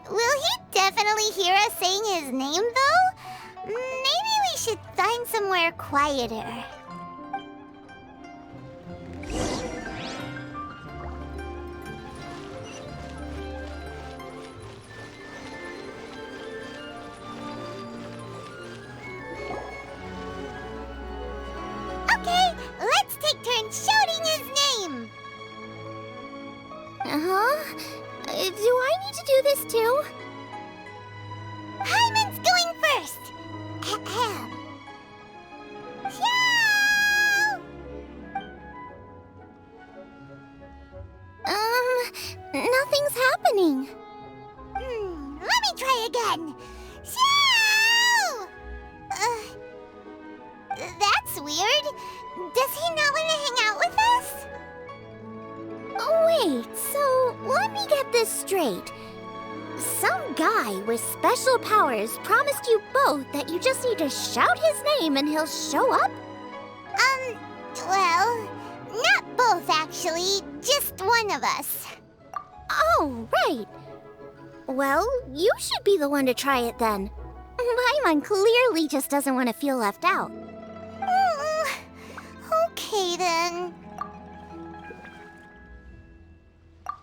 Speaker 2: Will he definitely hear us saying his name though? Maybe we should find somewhere quieter. Okay, let's take turns shouting his name. Do I need to do this too? Hyman's going first. Ahem. Shout! Nothing's happening. Let me try again. Shout! Wait. Some guy with special powers promised you both that you just need to shout his name and he'll show up?
Speaker 7: Well, not both actually, just one of us.
Speaker 2: Oh, right. Well, you should be the one to try it then. Paimon clearly just doesn't want to feel left out.
Speaker 7: Okay then.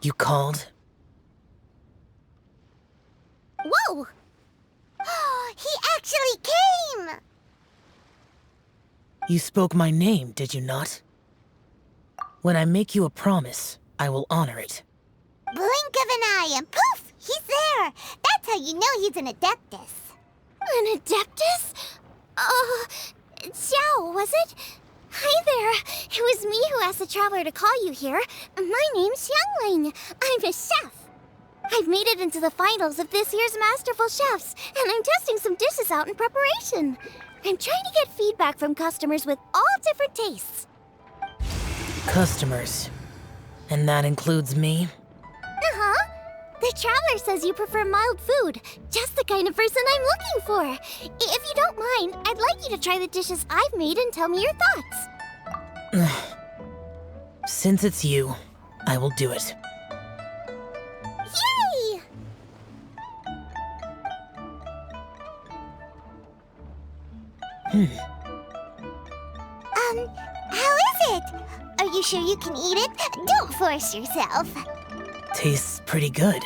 Speaker 8: You called?
Speaker 2: Whoa!
Speaker 7: He actually came!
Speaker 8: You spoke my name, did you not? When I make you a promise, I will honor it.
Speaker 7: Blink of an eye and poof! He's there! That's how you know he's an Adeptus.
Speaker 2: An Adeptus? Xiao, was it? Hi there. It was me who asked the Traveler to call you here. My name's Xiangling. I'm a chef. I've made it into the finals of this year's Masterful Chefs, and I'm testing some dishes out in preparation. I'm trying to get feedback from customers with all different tastes.
Speaker 8: Customers. And that includes me?
Speaker 2: Uh-huh. The Traveler says you prefer mild food, just the kind of person I'm looking for. If you don't mind, I'd like you to try the dishes I've made and tell me your thoughts.
Speaker 8: Since it's you, I will do it.
Speaker 2: Yay!
Speaker 7: How is it? Are you sure you can eat it? Don't force yourself.
Speaker 8: Tastes pretty good.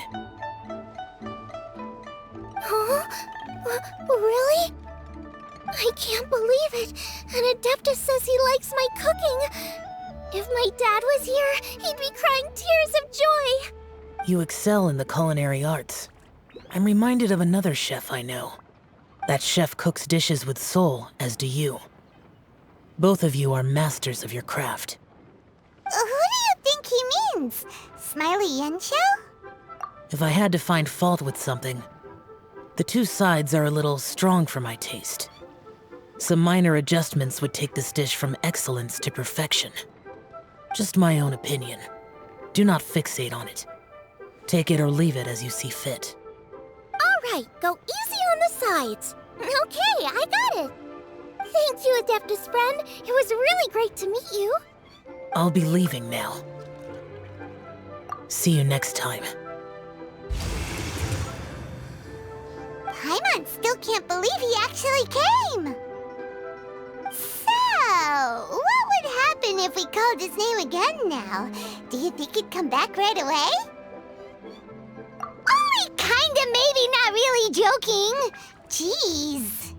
Speaker 2: Huh? Really? I can't believe it. An Adeptus says he likes my cooking. If my dad was here, he'd be crying tears of joy.
Speaker 8: You excel in the culinary arts. I'm reminded of another chef I know. That chef cooks dishes with soul, as do you. Both of you are masters of your craft.
Speaker 7: Who do you think he means? Smiley Yensho?
Speaker 8: If I had to find fault with something, the two sides are a little strong for my taste. Some minor adjustments would take this dish from excellence to perfection. Just my own opinion. Do not fixate on it. Take it or leave it as you see fit.
Speaker 2: All right, go easy on the sides. Okay, I got it. Thank you, Adeptus friend. It was really great to meet you.
Speaker 8: I'll be leaving now. See you next time.
Speaker 7: Paimon still can't believe he actually came! So, what would happen if we called his name again now? Do you think he'd come back right away? Only kinda, maybe, not really joking. Jeez.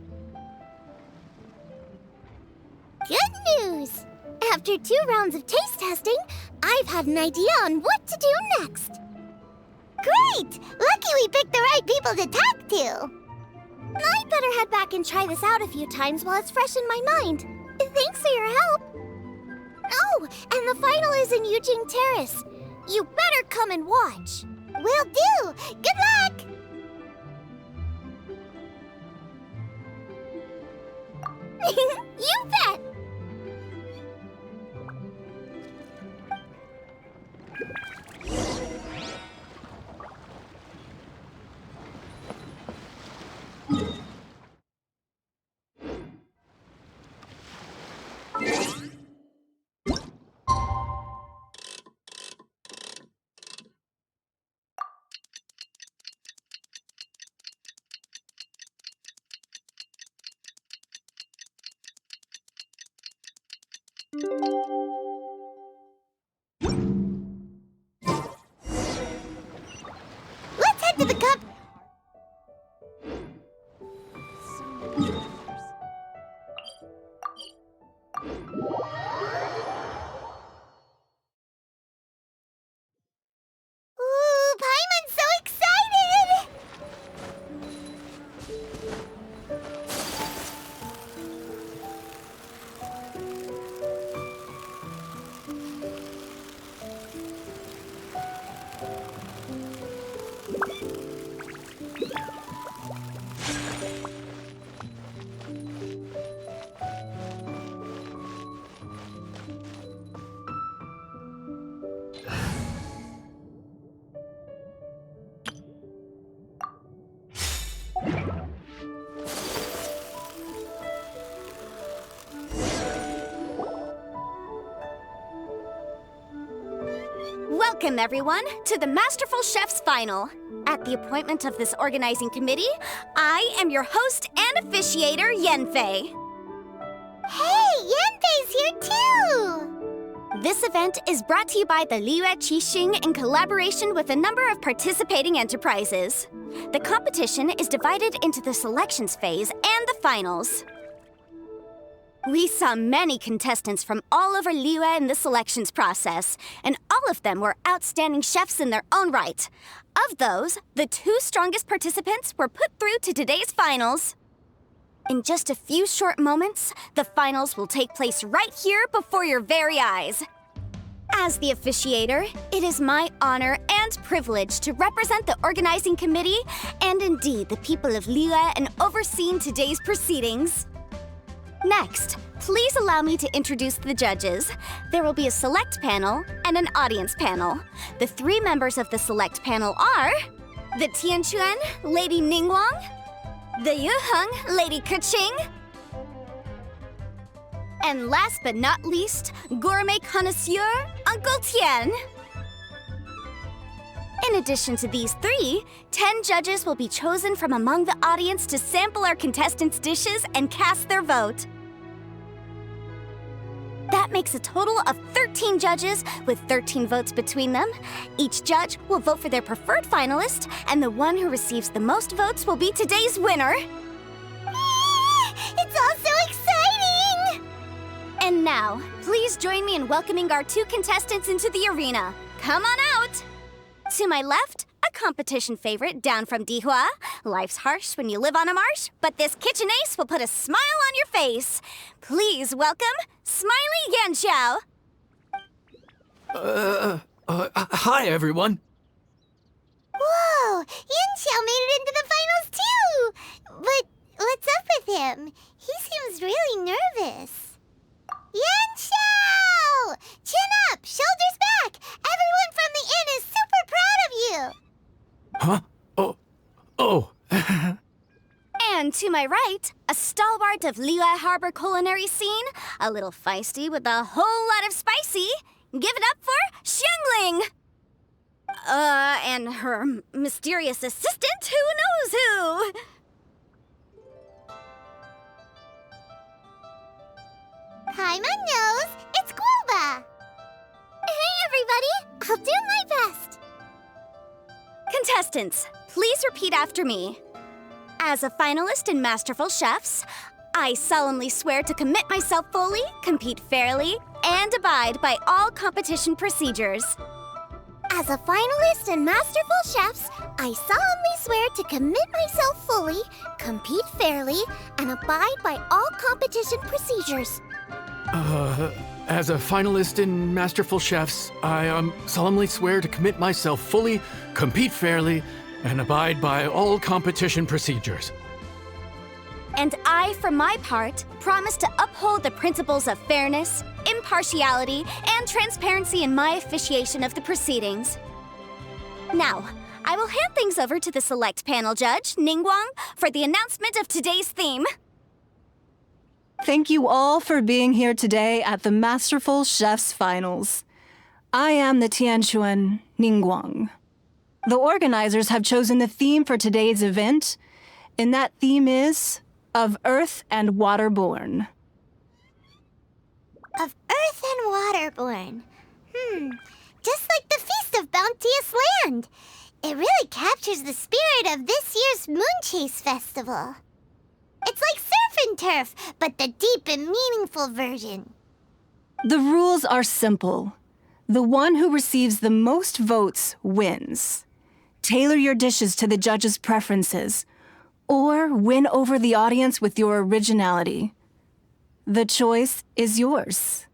Speaker 2: Good news! After 2 rounds of taste testing, I've had an idea on what to do next.
Speaker 7: Great! Lucky we picked the right people to talk to.
Speaker 2: I'd better head back and try this out a few times while it's fresh in my mind. Thanks for your help. Oh, and the final is in Yujing Terrace. You better come and watch.
Speaker 7: Will do. Good luck!
Speaker 2: You bet!
Speaker 7: Let's head to the cup. Ooh, Paimon's so excited!
Speaker 2: Welcome, everyone, to the Masterful Chef's Final. At the appointment of this organizing committee, I am your host and officiator, Yanfei.
Speaker 7: Hey, Yanfei's here too!
Speaker 2: This event is brought to you by the Liyue Qixing in collaboration with a number of participating enterprises. The competition is divided into the selections phase and the finals. We saw many contestants from all over Liyue in the selections process, and all of them were outstanding chefs in their own right. Of those, the 2 strongest participants were put through to today's finals. In just a few short moments, the finals will take place right here before your very eyes. As the officiator, it is my honor and privilege to represent the organizing committee and indeed the people of Liyue in overseeing today's proceedings. Next, please allow me to introduce the judges. There will be a select panel and an audience panel. The 3 members of the select panel are the Tianquan, Lady Ningguang, the Yuheng, Lady Keqing, and last but not least, gourmet connoisseur, Uncle Tian. In addition to these 3, 10 judges will be chosen from among the audience to sample our contestants' dishes and cast their vote. That makes a total of 13 judges with 13 votes between them. Each judge will vote for their preferred finalist, and the one who receives the most votes will be today's winner.
Speaker 7: It's all so exciting!
Speaker 2: And now, please join me in welcoming our 2 contestants into the arena. Come on out! To my left, a competition favorite down from Dihua. Life's harsh when you live on a marsh, but this kitchen ace will put a smile on your face. Please welcome Smiley Yanxiao.
Speaker 5: Hi, everyone.
Speaker 7: Whoa! Yanxiao made it into the finals too! But what's up with him? He seems really nervous. Yanxiao! Chin up! Shoulders back! Everyone from the inn is super proud of you!
Speaker 5: Huh? Oh.
Speaker 2: And to my right, a stalwart of Liyue Harbor culinary scene, a little feisty with a whole lot of spicy. Give it up for Xiangling! And her mysterious assistant, who knows who?
Speaker 7: Hi, my nose! It's Guoba! Hey, everybody! I'll do my best!
Speaker 2: Contestants, please repeat after me. As a finalist in Masterful Chefs, I solemnly swear to commit myself fully, compete fairly, and abide by all competition procedures.
Speaker 7: As a finalist in Masterful Chefs, I solemnly swear to commit myself fully, compete fairly, and abide by all competition procedures.
Speaker 5: As a finalist in Masterful Chefs, I solemnly swear to commit myself fully, compete fairly, and abide by all competition procedures.
Speaker 2: And I, for my part, promise to uphold the principles of fairness, impartiality, and transparency in my officiation of the proceedings. Now, I will hand things over to the select panel judge, Ningguang, for the announcement of today's theme.
Speaker 9: Thank you all for being here today at the Masterful Chef's Finals. I am the Tianquan Ningguang. The organizers have chosen the theme for today's event, and that theme is of Earth and Waterborn.
Speaker 7: Of Earth and Waterborn. Just like the Feast of Bounteous Land. It really captures the spirit of this year's Moon Chase Festival. It's like surf and turf, but the deep and meaningful version.
Speaker 9: The rules are simple. The one who receives the most votes wins. Tailor your dishes to the judges' preferences, or win over the audience with your originality. The choice is yours.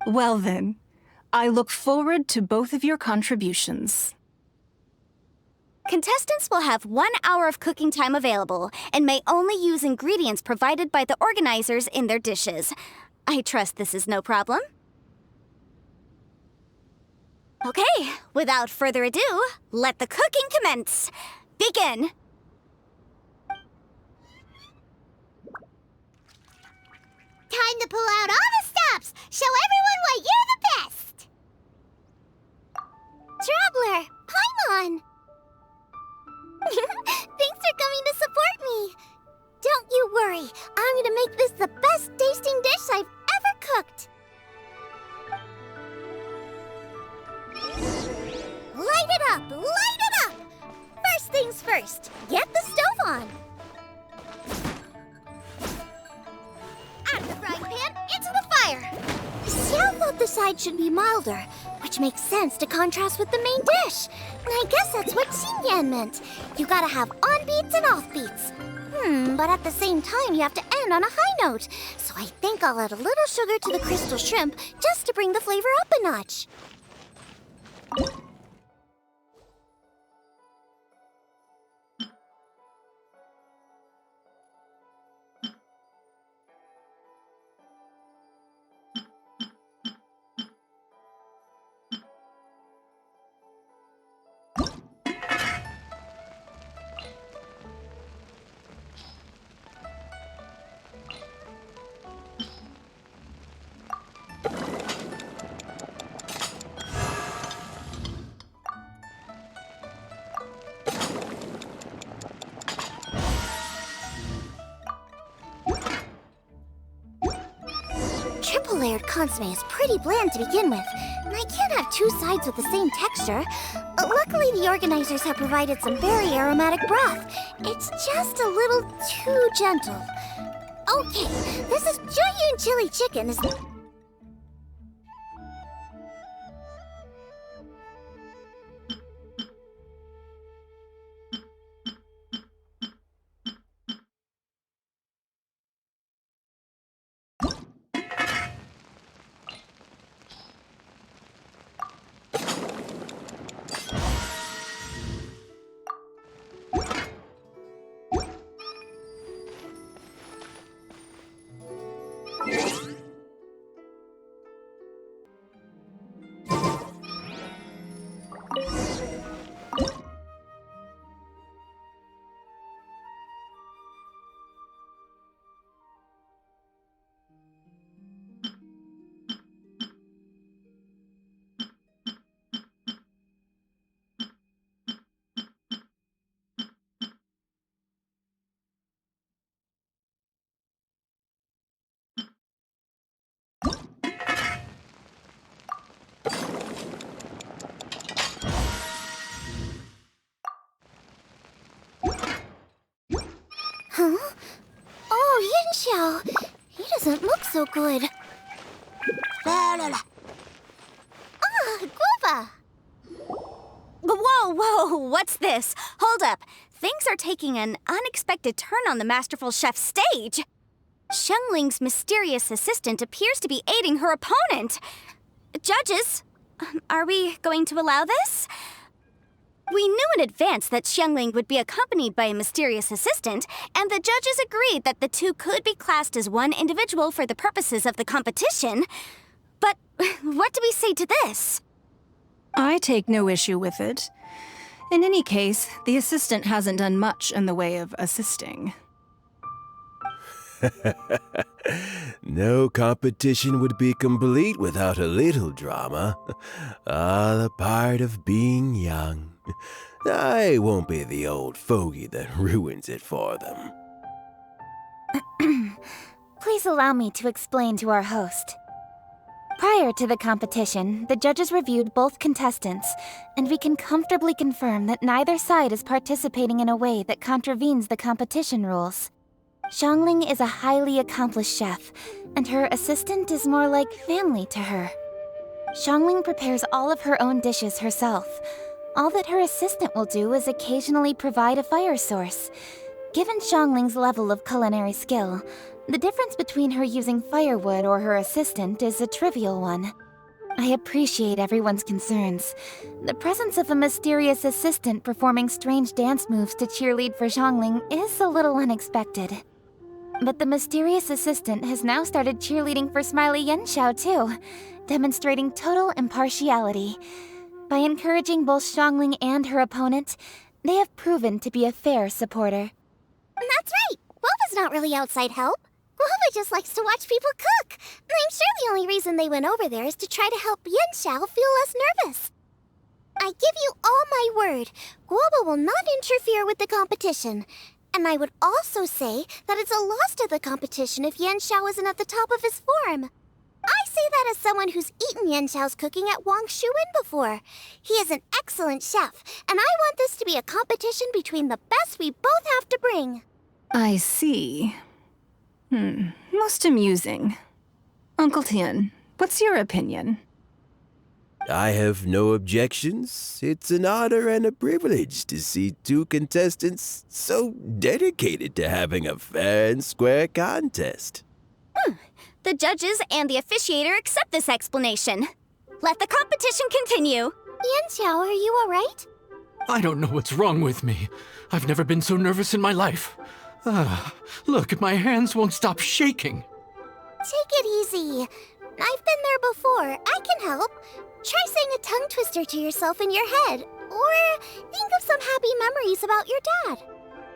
Speaker 9: Well then, I look forward to both of your contributions.
Speaker 2: Contestants will have 1 hour of cooking time available and may only use ingredients provided by the organizers in their dishes. I trust this is no problem. Okay, without further ado, let the cooking commence. Begin!
Speaker 7: Time to pull out all the stops! Show everyone why you're the best!
Speaker 2: me to make this the best tasting dish I've ever cooked. Light it up! Light it up! First things first, get the stove on. Out of the frying pan, into the fire. Xiao thought the side should be milder, which makes sense to contrast with the main dish. And I guess that's what Xinyan meant. You gotta have on-beats and off-beats. But at the same time, you have to end on a high note. So I think I'll add a little sugar to the crystal shrimp just to bring the flavor up a notch. Triple-layered consomme is pretty bland to begin with, and I can't have two sides with the same texture. Luckily, the organizers have provided some very aromatic broth. It's just a little too gentle. Okay, this is Jueyun chili chicken is... Huh? Oh, Yanxiao. He doesn't look so good. La la la. Ah, Guoba.
Speaker 10: Whoa, what's this? Hold up. Things are taking an unexpected turn on the masterful chef's stage. Xiangling's mysterious assistant appears to be aiding her opponent. Judges, are we going to allow this? We knew in advance that Xiangling would be accompanied by a mysterious assistant, and the judges agreed that the two could be classed as one individual for the purposes of the competition. But what do we say to this?
Speaker 9: I take no issue with it. In any case, the assistant hasn't done much in the way of assisting.
Speaker 11: No competition would be complete without a little drama. All a part of being young. I won't be the old fogey that ruins it for them.
Speaker 1: Please allow me to explain to our host. Prior to the competition, the judges reviewed both contestants, and we can comfortably confirm that neither side is participating in a way that contravenes the competition rules. Xiangling is a highly accomplished chef, and her assistant is more like family to her. Xiangling prepares all of her own dishes herself. All that her assistant will do is occasionally provide a fire source. Given Xiangling's level of culinary skill, the difference between her using firewood or her assistant is a trivial one. I appreciate everyone's concerns. The presence of a mysterious assistant performing strange dance moves to cheerlead for Xiangling is a little unexpected. But the mysterious assistant has now started cheerleading for Smiley Yanxiao too, demonstrating total impartiality. By encouraging both Xiangling and her opponent, they have proven to be a fair supporter.
Speaker 2: That's right! Guoba's not really outside help. Guoba just likes to watch people cook. And I'm sure the only reason they went over there is to try to help Yanxiao feel less nervous. I give you all my word, Guoba will not interfere with the competition. And I would also say that it's a loss to the competition if Yan Xiao isn't at the top of his form. I say that as someone who's eaten Yan Xiao's cooking at Wang Shuin before. He is an excellent chef, and I want this to be a competition between the best we both have to bring.
Speaker 9: I see. Most amusing. Uncle Tian, what's your opinion?
Speaker 11: I have no objections. It's an honor and a privilege to see two contestants so dedicated to having a fair and square contest.
Speaker 10: The judges and the officiator accept this explanation. Let the competition continue.
Speaker 2: Yan Xiao, are you all right?
Speaker 5: I don't know what's wrong with me. I've never been so nervous in my life. Look, my hands won't stop shaking.
Speaker 2: Take it easy. I've been there before. I can help. Try saying a tongue twister to yourself in your head. Or think of some happy memories about your dad.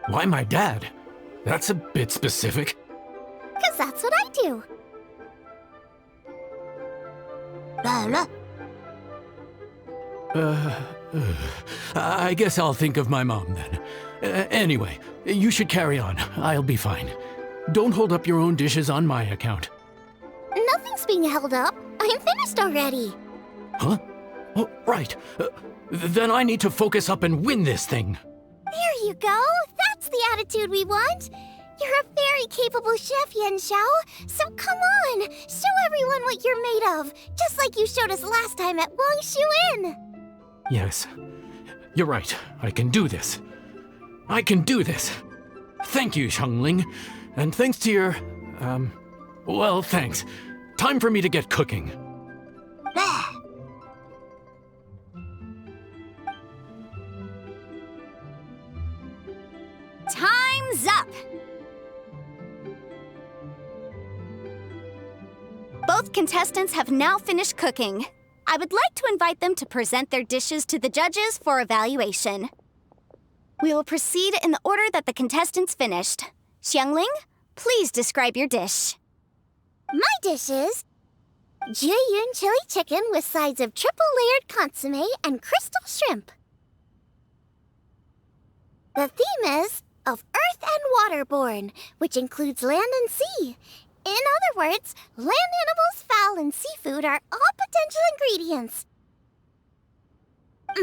Speaker 5: Why my dad? That's a bit specific.
Speaker 2: 'Cause that's what I do.
Speaker 5: I guess I'll think of my mom then. Anyway, you should carry on. I'll be fine. Don't hold up your own dishes on my account.
Speaker 2: Nothing's being held up. I'm finished already.
Speaker 5: Huh? Oh, right. Then I need to focus up and win this thing.
Speaker 2: There you go. That's the attitude we want. You're a very capable chef, Yan Xiao. So come on, show everyone what you're made of, just like you showed us last time at Wang Shuin.
Speaker 5: Yes, you're right. I can do this. I can do this. Thank you, Xiangling. And thanks to your, well, thanks. Time for me to get cooking.
Speaker 10: Time's up! Both contestants have now finished cooking. I would like to invite them to present their dishes to the judges for evaluation. We will proceed in the order that the contestants finished. Xiangling, please describe your dish.
Speaker 2: My dish is Jiyun chili chicken with sides of triple-layered consommé and crystal shrimp. The theme is of earth and waterborne, which includes land and sea. In other words, land animals, fowl, and seafood are all potential ingredients.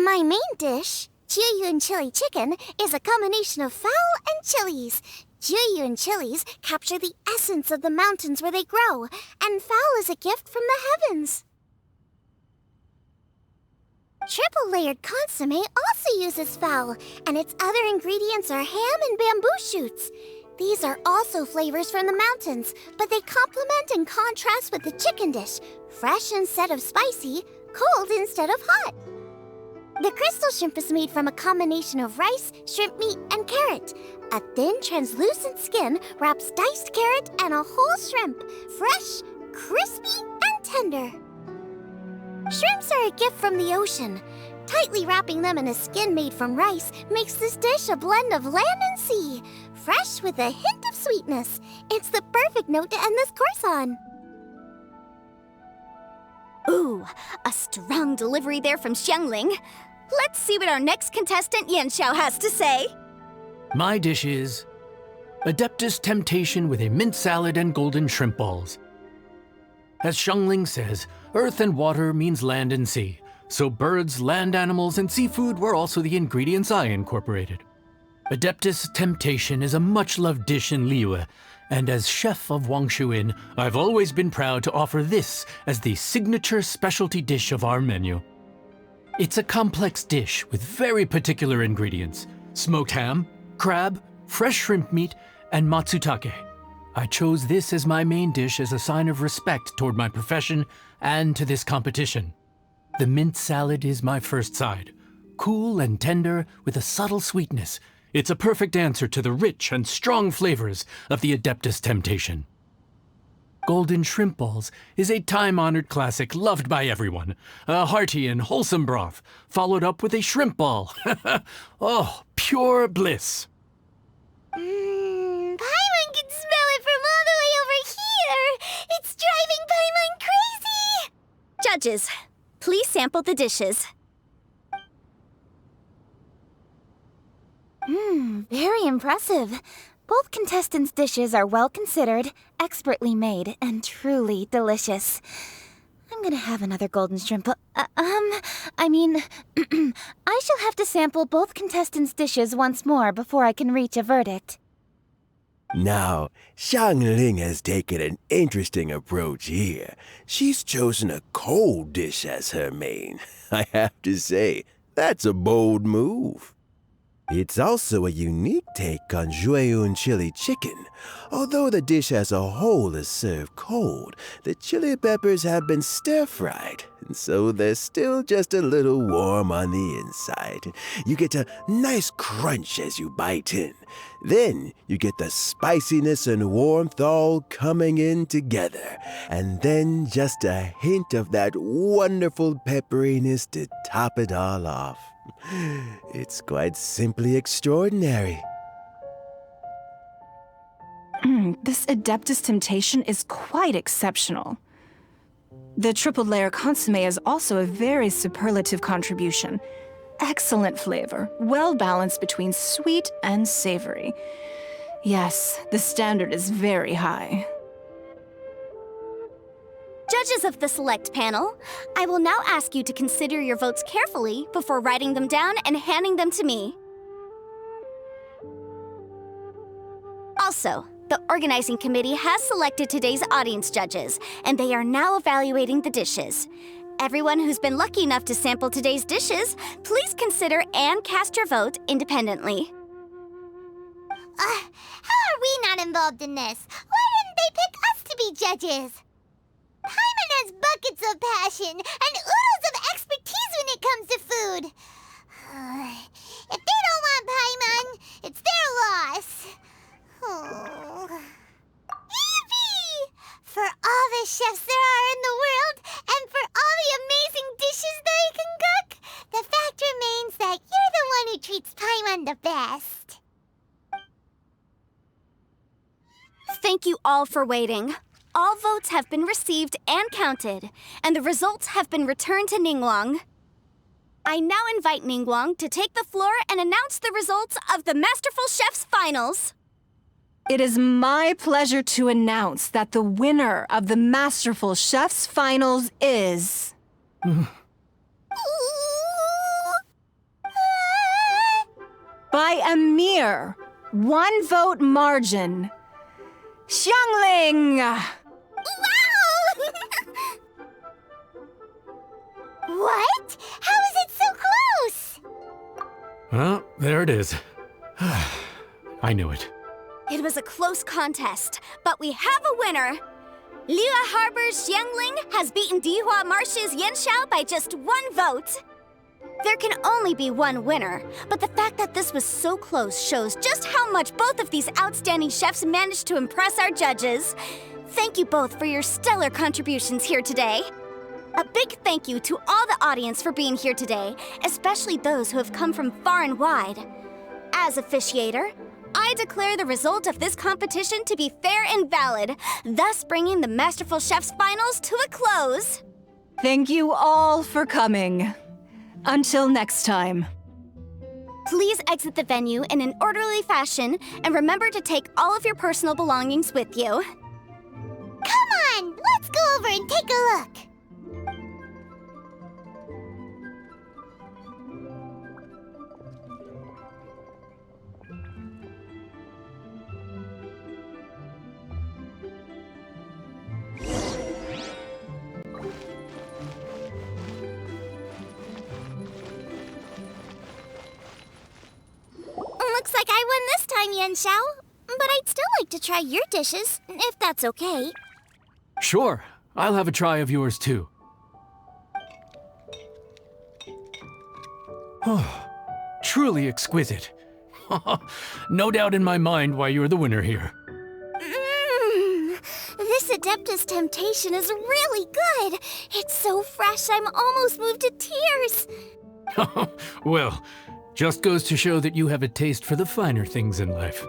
Speaker 2: My main dish, Jiyun chili chicken, is a combination of fowl and chilies. Jiyun chilies capture the essence of the mountains where they grow, and fowl is a gift from the heavens. Triple-layered consommé also uses fowl, and its other ingredients are ham and bamboo shoots. These are also flavors from the mountains, but they complement and contrast with the chicken dish, fresh instead of spicy, cold instead of hot. The crystal shrimp is made from a combination of rice, shrimp meat, and carrot. A thin, translucent skin wraps diced carrot and a whole shrimp, fresh, crispy, and tender. Shrimps are a gift from the ocean. Tightly wrapping them in a skin made from rice makes this dish a blend of land and sea, fresh with a hint of sweetness. It's the perfect note to end this course on.
Speaker 10: Ooh, a strong delivery there from Xiangling. Let's see what our next contestant Yan Xiao has to say.
Speaker 5: My dish is Adeptus Temptation with a mint salad and golden shrimp balls. As Xiangling says, earth and water means land and sea. So birds, land animals, and seafood were also the ingredients I incorporated. Adeptus Temptation is a much-loved dish in Liyue, and as chef of Wang Shuin, I've always been proud to offer this as the signature specialty dish of our menu. It's a complex dish with very particular ingredients: smoked ham, crab, fresh shrimp meat, and matsutake. I chose this as my main dish as a sign of respect toward my profession and to this competition. The mint salad is my first side. Cool and tender with a subtle sweetness, it's a perfect answer to the rich and strong flavors of the Adeptus Temptation. Golden shrimp balls is a time-honored classic loved by everyone. A hearty and wholesome broth, followed up with a shrimp ball. Oh, pure bliss.
Speaker 2: Paimon can smell it from all the way over here. It's driving Paimon crazy.
Speaker 10: Judges, please sample the dishes.
Speaker 1: Very impressive. Both contestants' dishes are well considered, expertly made, and truly delicious. I'm gonna have another golden shrimp. I shall have to sample both contestants' dishes once more before I can reach a verdict.
Speaker 11: Now, Xiangling has taken an interesting approach here. She's chosen a cold dish as her main. I have to say, that's a bold move. It's also a unique take on Jueyun chili chicken. Although the dish as a whole is served cold, the chili peppers have been stir-fried, and so they're still just a little warm on the inside. You get a nice crunch as you bite in. Then you get the spiciness and warmth all coming in together, and then just a hint of that wonderful pepperiness to top it all off. It's quite simply extraordinary.
Speaker 9: This Adeptus Temptation is quite exceptional. The triple layer consomme is also a very superlative contribution. Excellent flavor, well balanced between sweet and savory. Yes, the standard is very high.
Speaker 10: Judges of the select panel, I will now ask you to consider your votes carefully before writing them down and handing them to me. Also, the organizing committee has selected today's audience judges, and they are now evaluating the dishes. Everyone who's been lucky enough to sample today's dishes, please consider and cast your vote independently.
Speaker 7: How are we not involved in this? Why didn't they pick us to be judges? Paimon has buckets of passion and oodles of expertise when it comes to food. If they don't want Paimon, it's their loss. Oh. Yippee! For all the chefs there are in the world, and for all the amazing dishes they can cook, the fact remains that you're the one who treats Paimon the best.
Speaker 10: Thank you all for waiting. All votes have been received and counted, and the results have been returned to Ningguang. I now invite Ningguang to take the floor and announce the results of the Masterful Chef's Finals.
Speaker 9: It is my pleasure to announce that the winner of the Masterful Chef's Finals is... by a mere 1 vote margin, Xiangling!
Speaker 7: Wow! What? How is it so close?
Speaker 5: Well, there it is. I knew it.
Speaker 10: It was a close contest, but we have a winner. Liyue Harbor's Xiangling has beaten Dihua Marsh's Yanxiao by just 1 vote. There can only be one winner, but the fact that this was so close shows just how much both of these outstanding chefs managed to impress our judges. Thank you both for your stellar contributions here today. A big thank you to all the audience for being here today, especially those who have come from far and wide. As officiator, I declare the result of this competition to be fair and valid, thus bringing the Masterful Chef's Finals to a close.
Speaker 9: Thank you all for coming. Until next time.
Speaker 10: Please exit the venue in an orderly fashion, and remember to take all of your personal belongings with you.
Speaker 7: Come on, let's go over and take a look.
Speaker 2: Looks like I won this time, Yanxiao. But I'd still like to try your dishes, if that's okay.
Speaker 5: Sure, I'll have a try of yours too. Truly exquisite. No doubt in my mind why you're the winner here.
Speaker 2: This Adeptus Temptation is really good. It's so fresh, I'm almost moved to tears.
Speaker 5: Well, just goes to show that you have a taste for the finer things in life.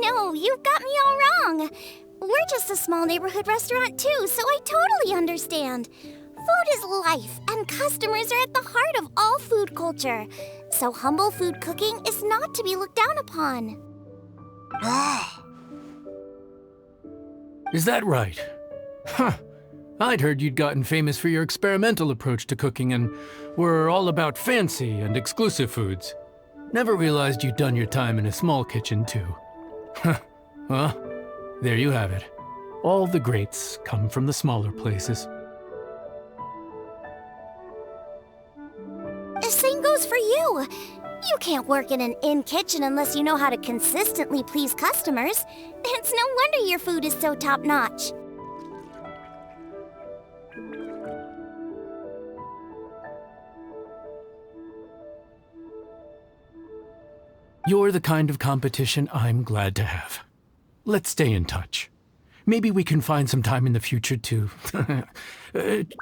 Speaker 2: No, you've got me all wrong. We're just a small neighborhood restaurant too, so I totally understand. Food is life, and customers are at the heart of all food culture. So humble food cooking is not to be looked down upon.
Speaker 5: Is that right? Huh. I'd heard you'd gotten famous for your experimental approach to cooking and were all about fancy and exclusive foods. Never realized you'd done your time in a small kitchen, too. Well, there you have it. All the greats come from the smaller places.
Speaker 2: The same goes for you. You can't work in an inn kitchen unless you know how to consistently please customers. It's no wonder your food is so top-notch.
Speaker 5: You're the kind of competition I'm glad to have. Let's stay in touch. Maybe we can find some time in the future to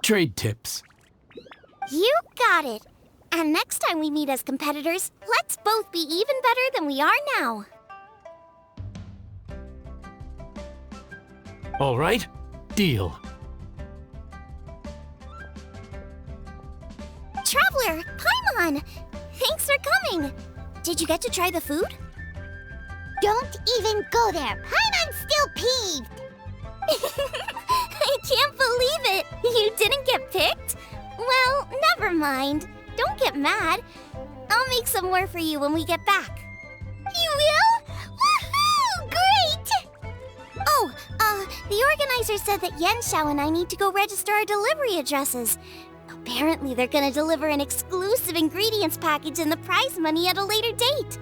Speaker 5: trade tips.
Speaker 2: You got it. And next time we meet as competitors, let's both be even better than we are now.
Speaker 5: All right, deal.
Speaker 2: Traveler, Paimon! Thanks for coming. Did you get to try the food?
Speaker 7: Don't even go there. Paimon's still peeved.
Speaker 2: I can't believe it! You didn't get picked? Well, never mind. Don't get mad. I'll make some more for you when we get back. You will? Woohoo! Great! Oh, the organizer said that Yenshao and I need to go register our delivery addresses. Apparently, they're gonna deliver an exclusive ingredients package and the prize money at a later date.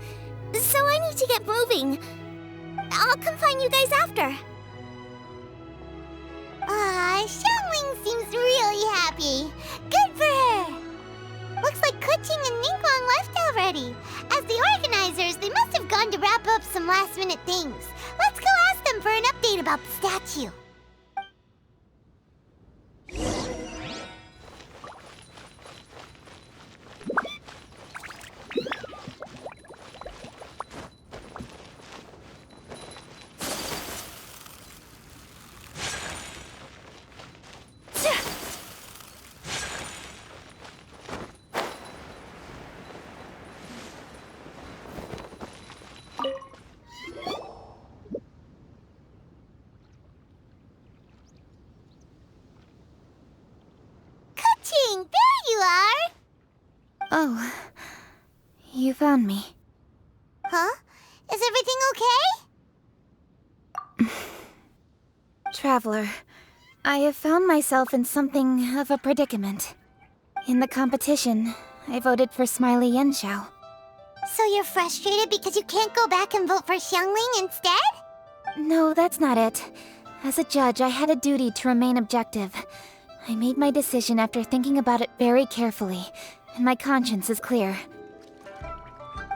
Speaker 2: So I need to get moving. I'll come find you guys after.
Speaker 7: Xiangling seems really happy. Good for her. Looks like Kuching and Ningguang left already. As the organizers, they must have gone to wrap up some last-minute things. Let's go ask them for an update about the statue.
Speaker 1: Oh, you found me.
Speaker 7: Huh? Is everything okay?
Speaker 1: Traveler, I have found myself in something of a predicament. In the competition, I voted for Smiley Yenshao.
Speaker 7: So you're frustrated because you can't go back and vote for Xiangling instead?
Speaker 1: No, that's not it. As a judge, I had a duty to remain objective. I made my decision after thinking about it very carefully, and my conscience is clear.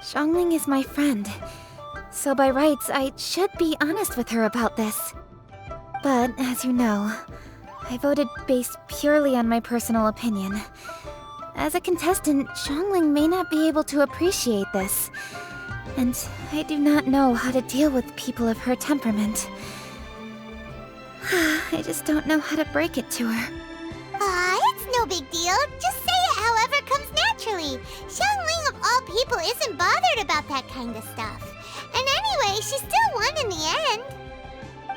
Speaker 1: Xiangling is my friend, so by rights, I should be honest with her about this. But, as you know, I voted based purely on my personal opinion. As a contestant, Xiangling may not be able to appreciate this, and I do not know how to deal with people of her temperament. I just don't know how to break it to her.
Speaker 7: It's no big deal. Just say it however comes naturally. Xiangling of all people isn't bothered about that kind of stuff. And anyway, she still won in the end.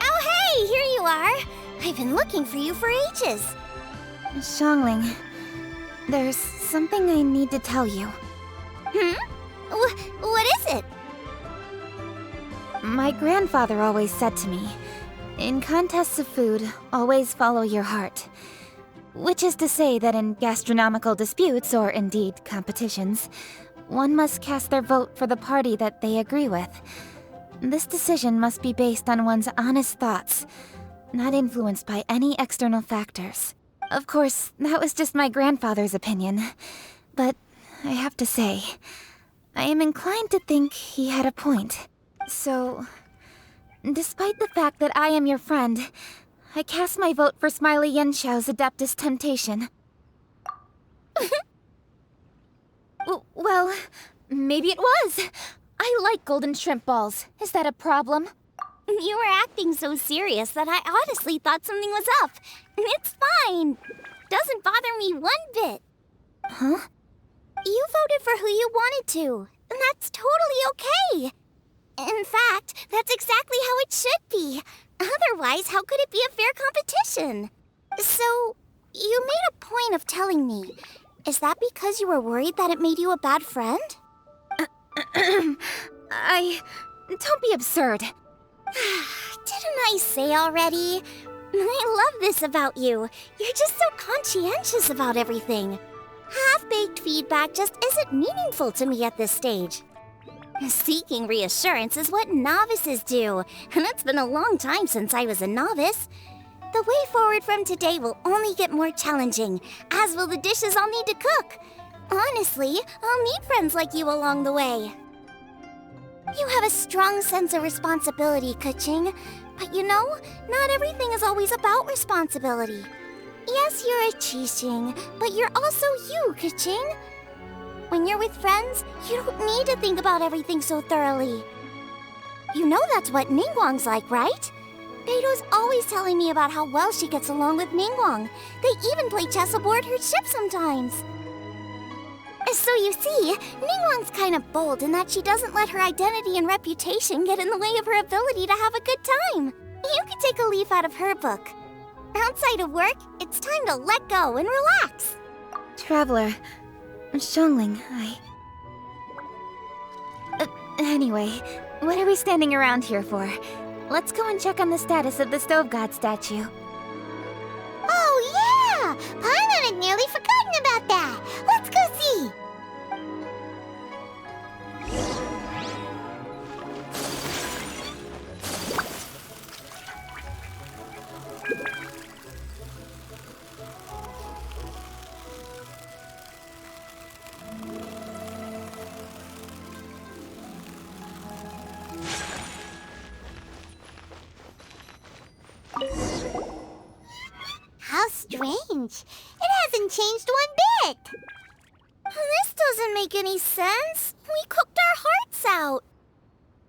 Speaker 2: Oh hey, here you are. I've been looking for you for ages.
Speaker 1: Xiangling, there's something I need to tell you.
Speaker 2: What is it?
Speaker 1: My grandfather always said to me, in contests of food, always follow your heart. Which is to say that in gastronomical disputes, or indeed competitions, one must cast their vote for the party that they agree with. This decision must be based on one's honest thoughts, not influenced by any external factors. Of course, that was just my grandfather's opinion, but I have to say, I am inclined to think he had a point. So, despite the fact that I am your friend, I cast my vote for Smiley Yenshao's Adeptus Temptation. Well, maybe it was. I like golden shrimp balls. Is that a problem?
Speaker 2: You were acting so serious that I honestly thought something was up. It's fine. doesn't bother me one bit.
Speaker 1: Huh?
Speaker 2: You voted for who you wanted to, and that's totally okay. In fact, that's exactly how it should be. Otherwise, how could it be a fair competition? So, you made a point of telling me. Is that because you were worried that it made you a bad friend?
Speaker 1: Don't be absurd.
Speaker 2: Didn't I say already? I love this about you. You're just so conscientious about everything. Half-baked feedback just isn't meaningful to me at this stage. Seeking reassurance is what novices do, and it's been a long time since I was a novice. The way forward from today will only get more challenging, as will the dishes I'll need to cook. Honestly, I'll need friends like you along the way. You have a strong sense of responsibility, Kuching. But you know, not everything is always about responsibility. Yes, you're a Qixing, but you're also you, Kuching. When you're with friends, you don't need to think about everything so thoroughly. You know that's what Ningguang's like, right? Beido's always telling me about how well she gets along with Ningguang. They even play chess aboard her ship sometimes. So you see, Ningguang's kind of bold in that she doesn't let her identity and reputation get in the way of her ability to have a good time. You could take a leaf out of her book. Outside of work, it's time to let go and relax.
Speaker 1: Traveler, Xiangling, Anyway, what are we standing around here for? Let's go and check on the status of the Stove God statue.
Speaker 7: Oh, yeah! Paimon had nearly forgotten about that. Let's go see. How strange. It hasn't changed one bit.
Speaker 2: This doesn't make any sense. We cooked our hearts out.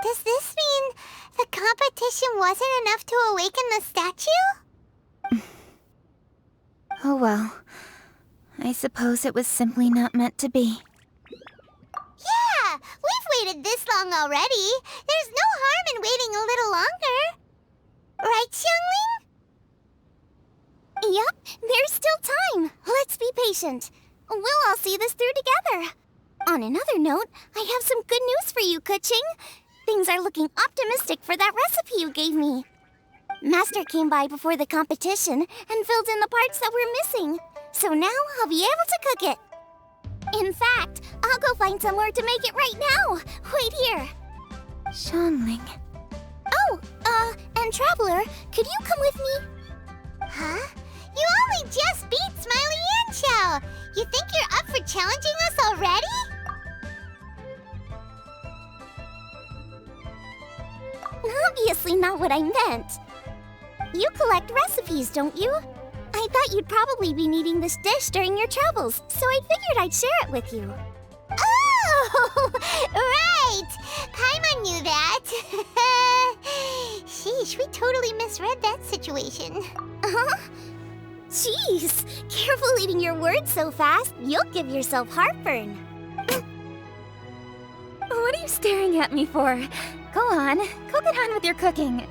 Speaker 7: Does this mean the competition wasn't enough to awaken the statue?
Speaker 1: Oh well. I suppose it was simply not meant to be.
Speaker 7: Yeah, we've waited this long already. There's no harm in waiting a little longer. Right, Xiangling?
Speaker 2: Yep, there's still time. Let's be patient. We'll all see this through together. On another note, I have some good news for you, Kuching. Things are looking optimistic for that recipe you gave me. Master came by before the competition and filled in the parts that were missing. So now I'll be able to cook it. In fact, I'll go find somewhere to make it right now. Wait here.
Speaker 1: Xiangling.
Speaker 2: Oh, and Traveler, could you come with me?
Speaker 7: Huh? You only just beat Smiley and Xiao. You think you're up for challenging us already?
Speaker 2: Obviously not what I meant. You collect recipes, don't you? I thought you'd probably be needing this dish during your travels, so I figured I'd share it with you.
Speaker 7: Oh, right! Paimon knew that. Sheesh, we totally misread that situation.
Speaker 2: Huh? Jeez, careful eating your words so fast. You'll give yourself heartburn.
Speaker 1: What are you staring at me for? Go on, go get on with your cooking.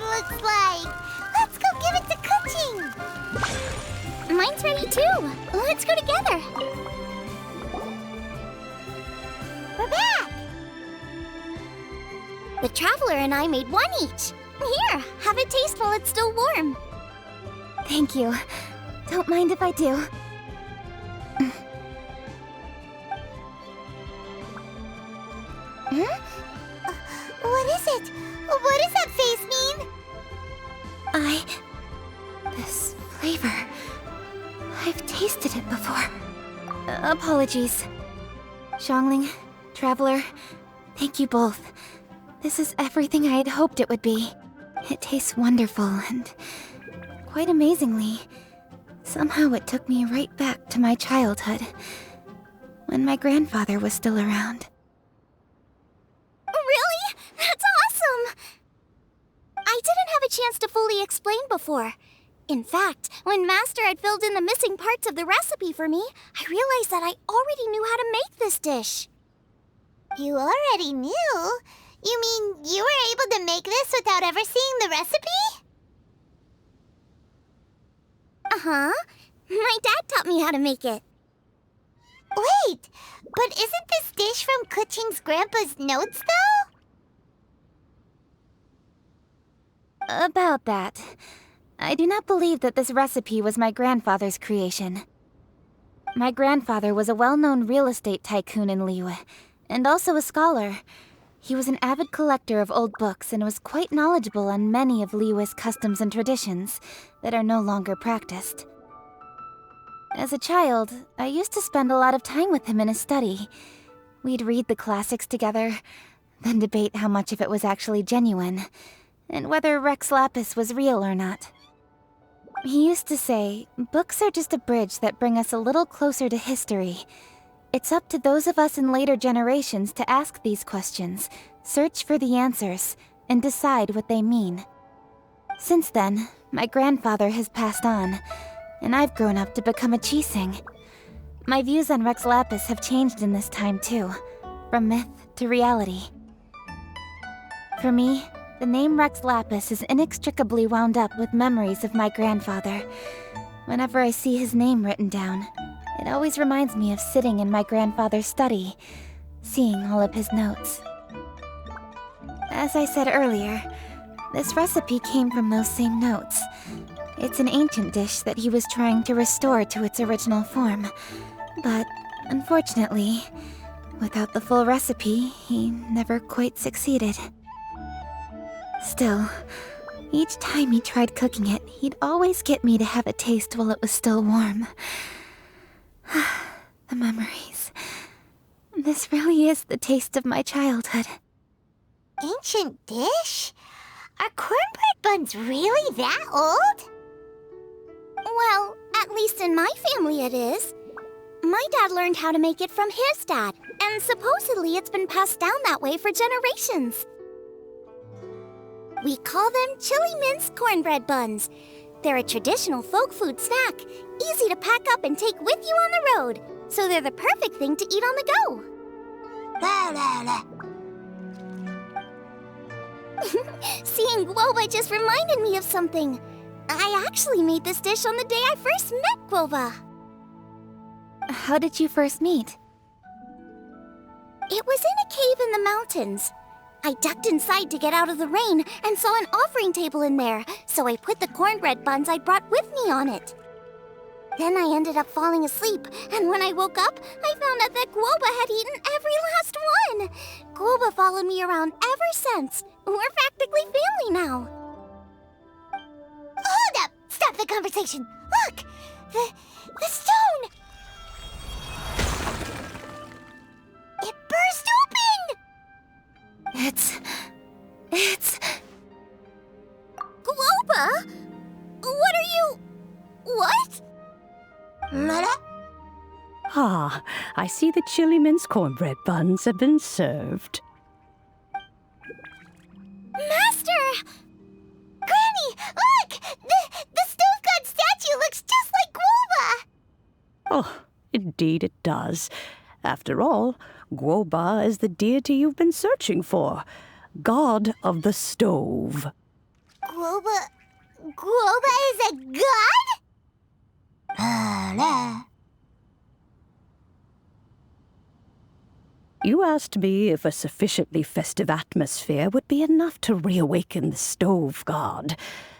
Speaker 7: looks like. Let's go give it to Kuching.
Speaker 2: Mine's ready too. Let's go together.
Speaker 7: We're back.
Speaker 2: The Traveler and I made one each. Here, have it taste while it's still warm.
Speaker 1: Thank you. Don't mind if I do.
Speaker 7: What is it? What does that face mean?
Speaker 1: This flavor. I've tasted it before. Apologies. Xiangling, Traveler, thank you both. This is everything I had hoped it would be. It tastes wonderful and quite amazingly. Somehow it took me right back to my childhood, when my grandfather was still around.
Speaker 2: Really? That's awesome! I didn't have a chance to fully explain before. In fact, when Master had filled in the missing parts of the recipe for me, I realized that I already knew how to make this dish.
Speaker 7: You already knew? You mean you were able to make this without ever seeing the recipe?
Speaker 2: Uh-huh. My dad taught me how to make it.
Speaker 7: Wait, but isn't this dish from Kuching's grandpa's notes, though?
Speaker 1: About that, I do not believe that this recipe was my grandfather's creation. My grandfather was a well-known real estate tycoon in Liyue, and also a scholar. He was an avid collector of old books and was quite knowledgeable on many of Liyue's customs and traditions that are no longer practiced. As a child, I used to spend a lot of time with him in his study. We'd read the classics together, then debate how much of it was actually genuine, and whether Rex Lapis was real or not. He used to say, books are just a bridge that bring us a little closer to history. It's up to those of us in later generations to ask these questions, search for the answers, and decide what they mean. Since then, my grandfather has passed on, and I've grown up to become a Qixing. My views on Rex Lapis have changed in this time too, from myth to reality. For me, the name Rex Lapis is inextricably wound up with memories of my grandfather. Whenever I see his name written down, it always reminds me of sitting in my grandfather's study, seeing all of his notes. As I said earlier, this recipe came from those same notes. It's an ancient dish that he was trying to restore to its original form. But, unfortunately, without the full recipe, he never quite succeeded. Still, each time he tried cooking it, he'd always get me to have a taste while it was still warm. The memories. This really is the taste of my childhood.
Speaker 7: Ancient dish? Are cornbread buns really that old?
Speaker 2: Well, at least in my family it is. My dad learned how to make it from his dad, and supposedly it's been passed down that way for generations. We call them chili minced cornbread buns. They're a traditional folk food snack, easy to pack up and take with you on the road. So they're the perfect thing to eat on the go.
Speaker 7: La la la.
Speaker 2: Seeing Guoba just reminded me of something. I actually made this dish on the day I first met Guoba.
Speaker 1: How did you first meet?
Speaker 2: It was in a cave in the mountains. I ducked inside to get out of the rain and saw an offering table in there, so I put the cornbread buns I brought with me on it. Then I ended up falling asleep, and when I woke up, I found out that Guoba had eaten every last one. Guoba followed me around ever since. We're practically family now.
Speaker 7: Hold up! Stop the conversation! Look! The stone! It burst open!
Speaker 1: It's...
Speaker 2: Guoba? What are you... What?
Speaker 7: Mother?
Speaker 12: Ah, I see the chili mince cornbread buns have been served.
Speaker 2: Master!
Speaker 7: Granny, look! The stove god statue looks just like Guoba!
Speaker 12: Oh, indeed it does. After all, Guoba is the deity you've been searching for, god of the stove.
Speaker 7: Guoba is a god?
Speaker 12: You asked me if a sufficiently festive atmosphere would be enough to reawaken the stove god.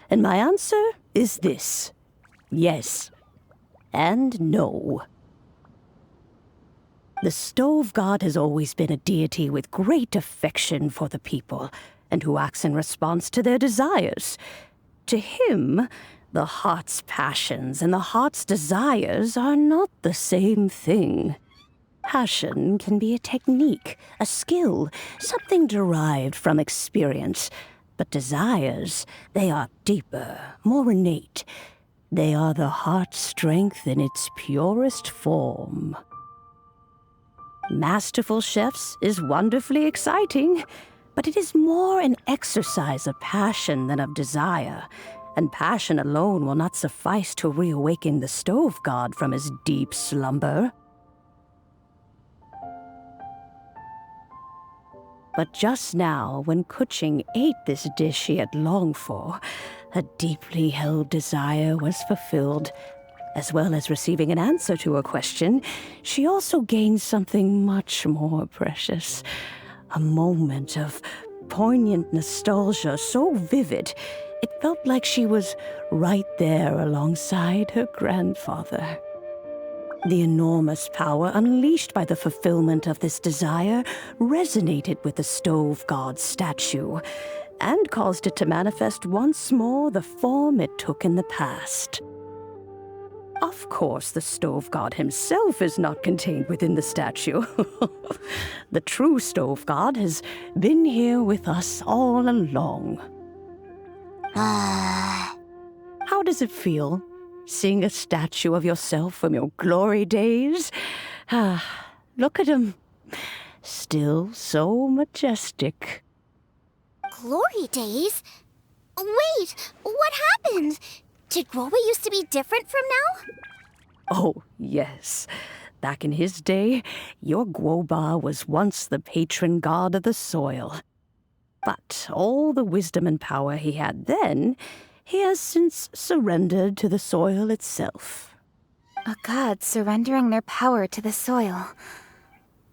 Speaker 12: And my answer is this. Yes. And no. The stove god has always been a deity with great affection for the people, and who acts in response to their desires. To him, the heart's passions and the heart's desires are not the same thing. Passion can be a technique, a skill, something derived from experience. But desires, they are deeper, more innate. They are the heart's strength in its purest form. Masterful chefs is wonderfully exciting, but it is more an exercise of passion than of desire, and passion alone will not suffice to reawaken the stove god from his deep slumber. But just now, when Kuching ate this dish she had longed for, a deeply held desire was fulfilled. As well as receiving an answer to her question, she also gained something much more precious. A moment of poignant nostalgia so vivid, it felt like she was right there alongside her grandfather. The enormous power unleashed by the fulfillment of this desire resonated with the stove god's statue, and caused it to manifest once more the form it took in the past. Of course, the stove god himself is not contained within the statue. The true stove god has been here with us all along. How does it feel, seeing a statue of yourself from your glory days? Look at him. Still so majestic.
Speaker 2: Glory days? Wait, what happened? Did Guoba used to be different from now?
Speaker 12: Oh, yes. Back in his day, your Guoba was once the patron god of the soil. But all the wisdom and power he had then, he has since surrendered to the soil itself.
Speaker 1: A god surrendering their power to the soil.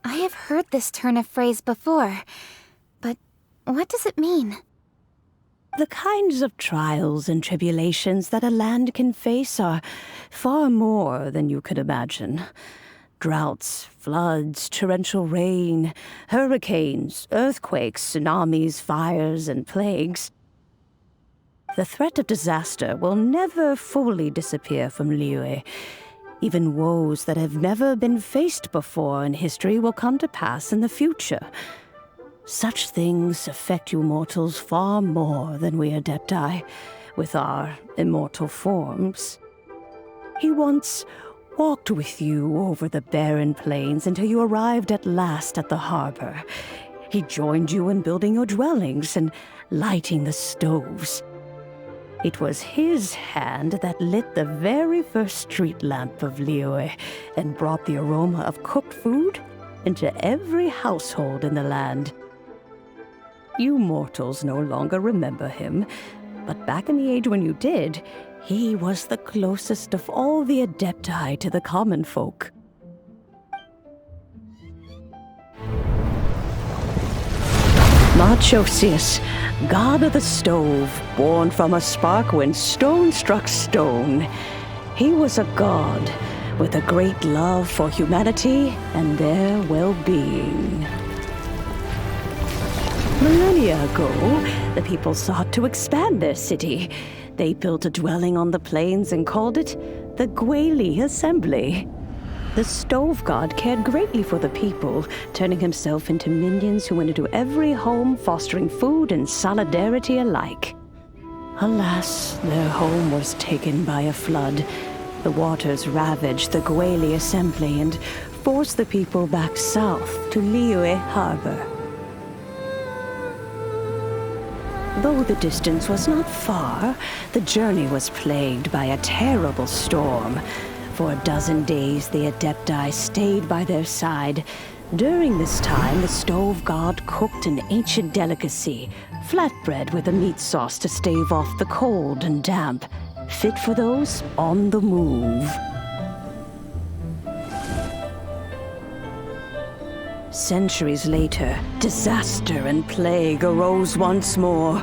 Speaker 1: I have heard this turn of phrase before, but what does it mean?
Speaker 12: The kinds of trials and tribulations that a land can face are far more than you could imagine. Droughts, floods, torrential rain, hurricanes, earthquakes, tsunamis, fires, and plagues. The threat of disaster will never fully disappear from Liyue. Even woes that have never been faced before in history will come to pass in the future. Such things affect you mortals far more than we Adepti, with our immortal forms. He once walked with you over the barren plains until you arrived at last at the harbor. He joined you in building your dwellings and lighting the stoves. It was his hand that lit the very first street lamp of Liyue and brought the aroma of cooked food into every household in the land. You mortals no longer remember him, but back in the age when you did, he was the closest of all the Adepti to the common folk. Marchosius, god of the stove, born from a spark when stone struck stone. He was a god with a great love for humanity and their well-being. Millennia ago, the people sought to expand their city. They built a dwelling on the plains and called it the Gueli Assembly. The stove god cared greatly for the people, turning himself into minions who went into every home, fostering food and solidarity alike. Alas, their home was taken by a flood. The waters ravaged the Gueli Assembly and forced the people back south to Liyue Harbor. Though the distance was not far, the journey was plagued by a terrible storm. For a dozen days, the Adepti stayed by their side, During this time, the stove god cooked an ancient delicacy, flatbread with a meat sauce to stave off the cold and damp, fit for those on the move. Centuries later, disaster and plague arose once more.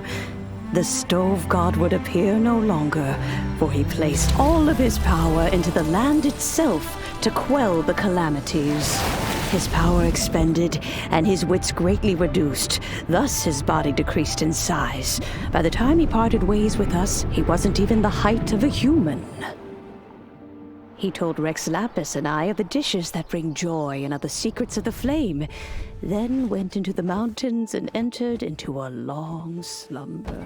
Speaker 12: The stove god would appear no longer, for he placed all of his power into the land itself to quell the calamities. His power expended, and his wits greatly reduced. Thus his body decreased in size. By the time he parted ways with us, he wasn't even the height of a human. He told Rex Lapis and I of the dishes that bring joy and of the secrets of the flame, then went into the mountains and entered into a long slumber.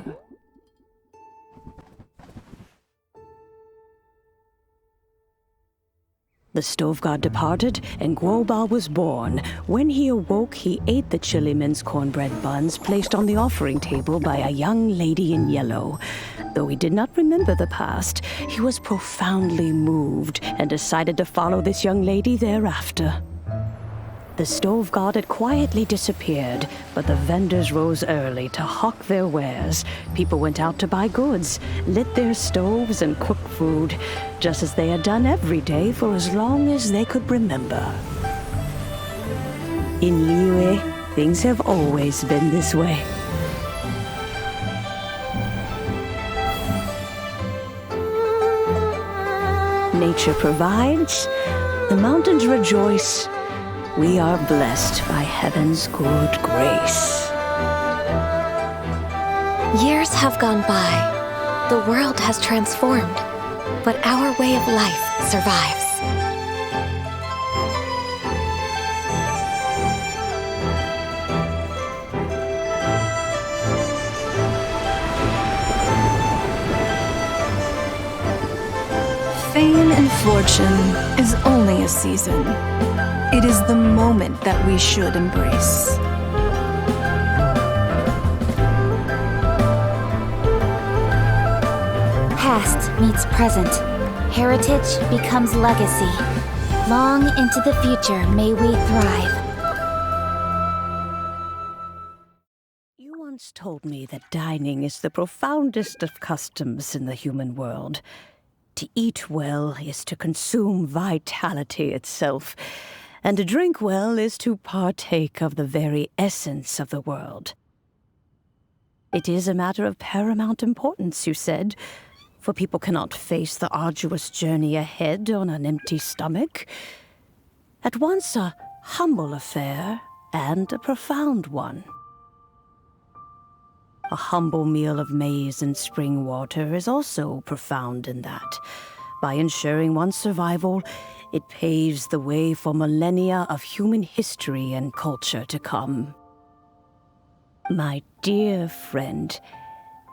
Speaker 12: The stove god departed, and Guoba was born. When he awoke, he ate the chiliman's cornbread buns placed on the offering table by a young lady in yellow. Though he did not remember the past, he was profoundly moved and decided to follow this young lady thereafter. The stove god had quietly disappeared, but the vendors rose early to hawk their wares. People went out to buy goods, lit their stoves, and cooked food, just as they had done every day for as long as they could remember. In Liyue, things have always been this way. Nature provides, the mountains rejoice. We are blessed by heaven's good grace.
Speaker 13: Years have gone by. The world has transformed, but our way of life survives.
Speaker 9: Fame and fortune is only a season. It is the moment that we should embrace.
Speaker 1: Past meets present. Heritage becomes legacy. Long into the future may we thrive.
Speaker 12: You once told me that dining is the profoundest of customs in the human world. To eat well is to consume vitality itself, and to drink well is to partake of the very essence of the world. It is a matter of paramount importance, you said, for people cannot face the arduous journey ahead on an empty stomach. At once a humble affair and a profound one. A humble meal of maize and spring water is also profound in that. By ensuring one's survival, it paves the way for millennia of human history and culture to come. My dear friend,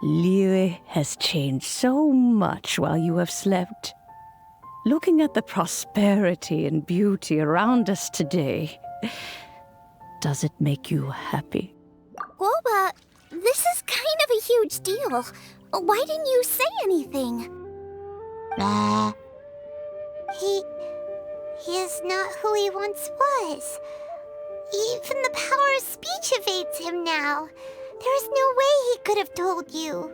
Speaker 12: Liyue has changed so much while you have slept. Looking at the prosperity and beauty around us today, does it make you happy?
Speaker 2: Guoba, this is kind of a huge deal. Why didn't you say anything?
Speaker 7: He is not who he once was. Even the power of speech evades him now. There is no way he could have told you.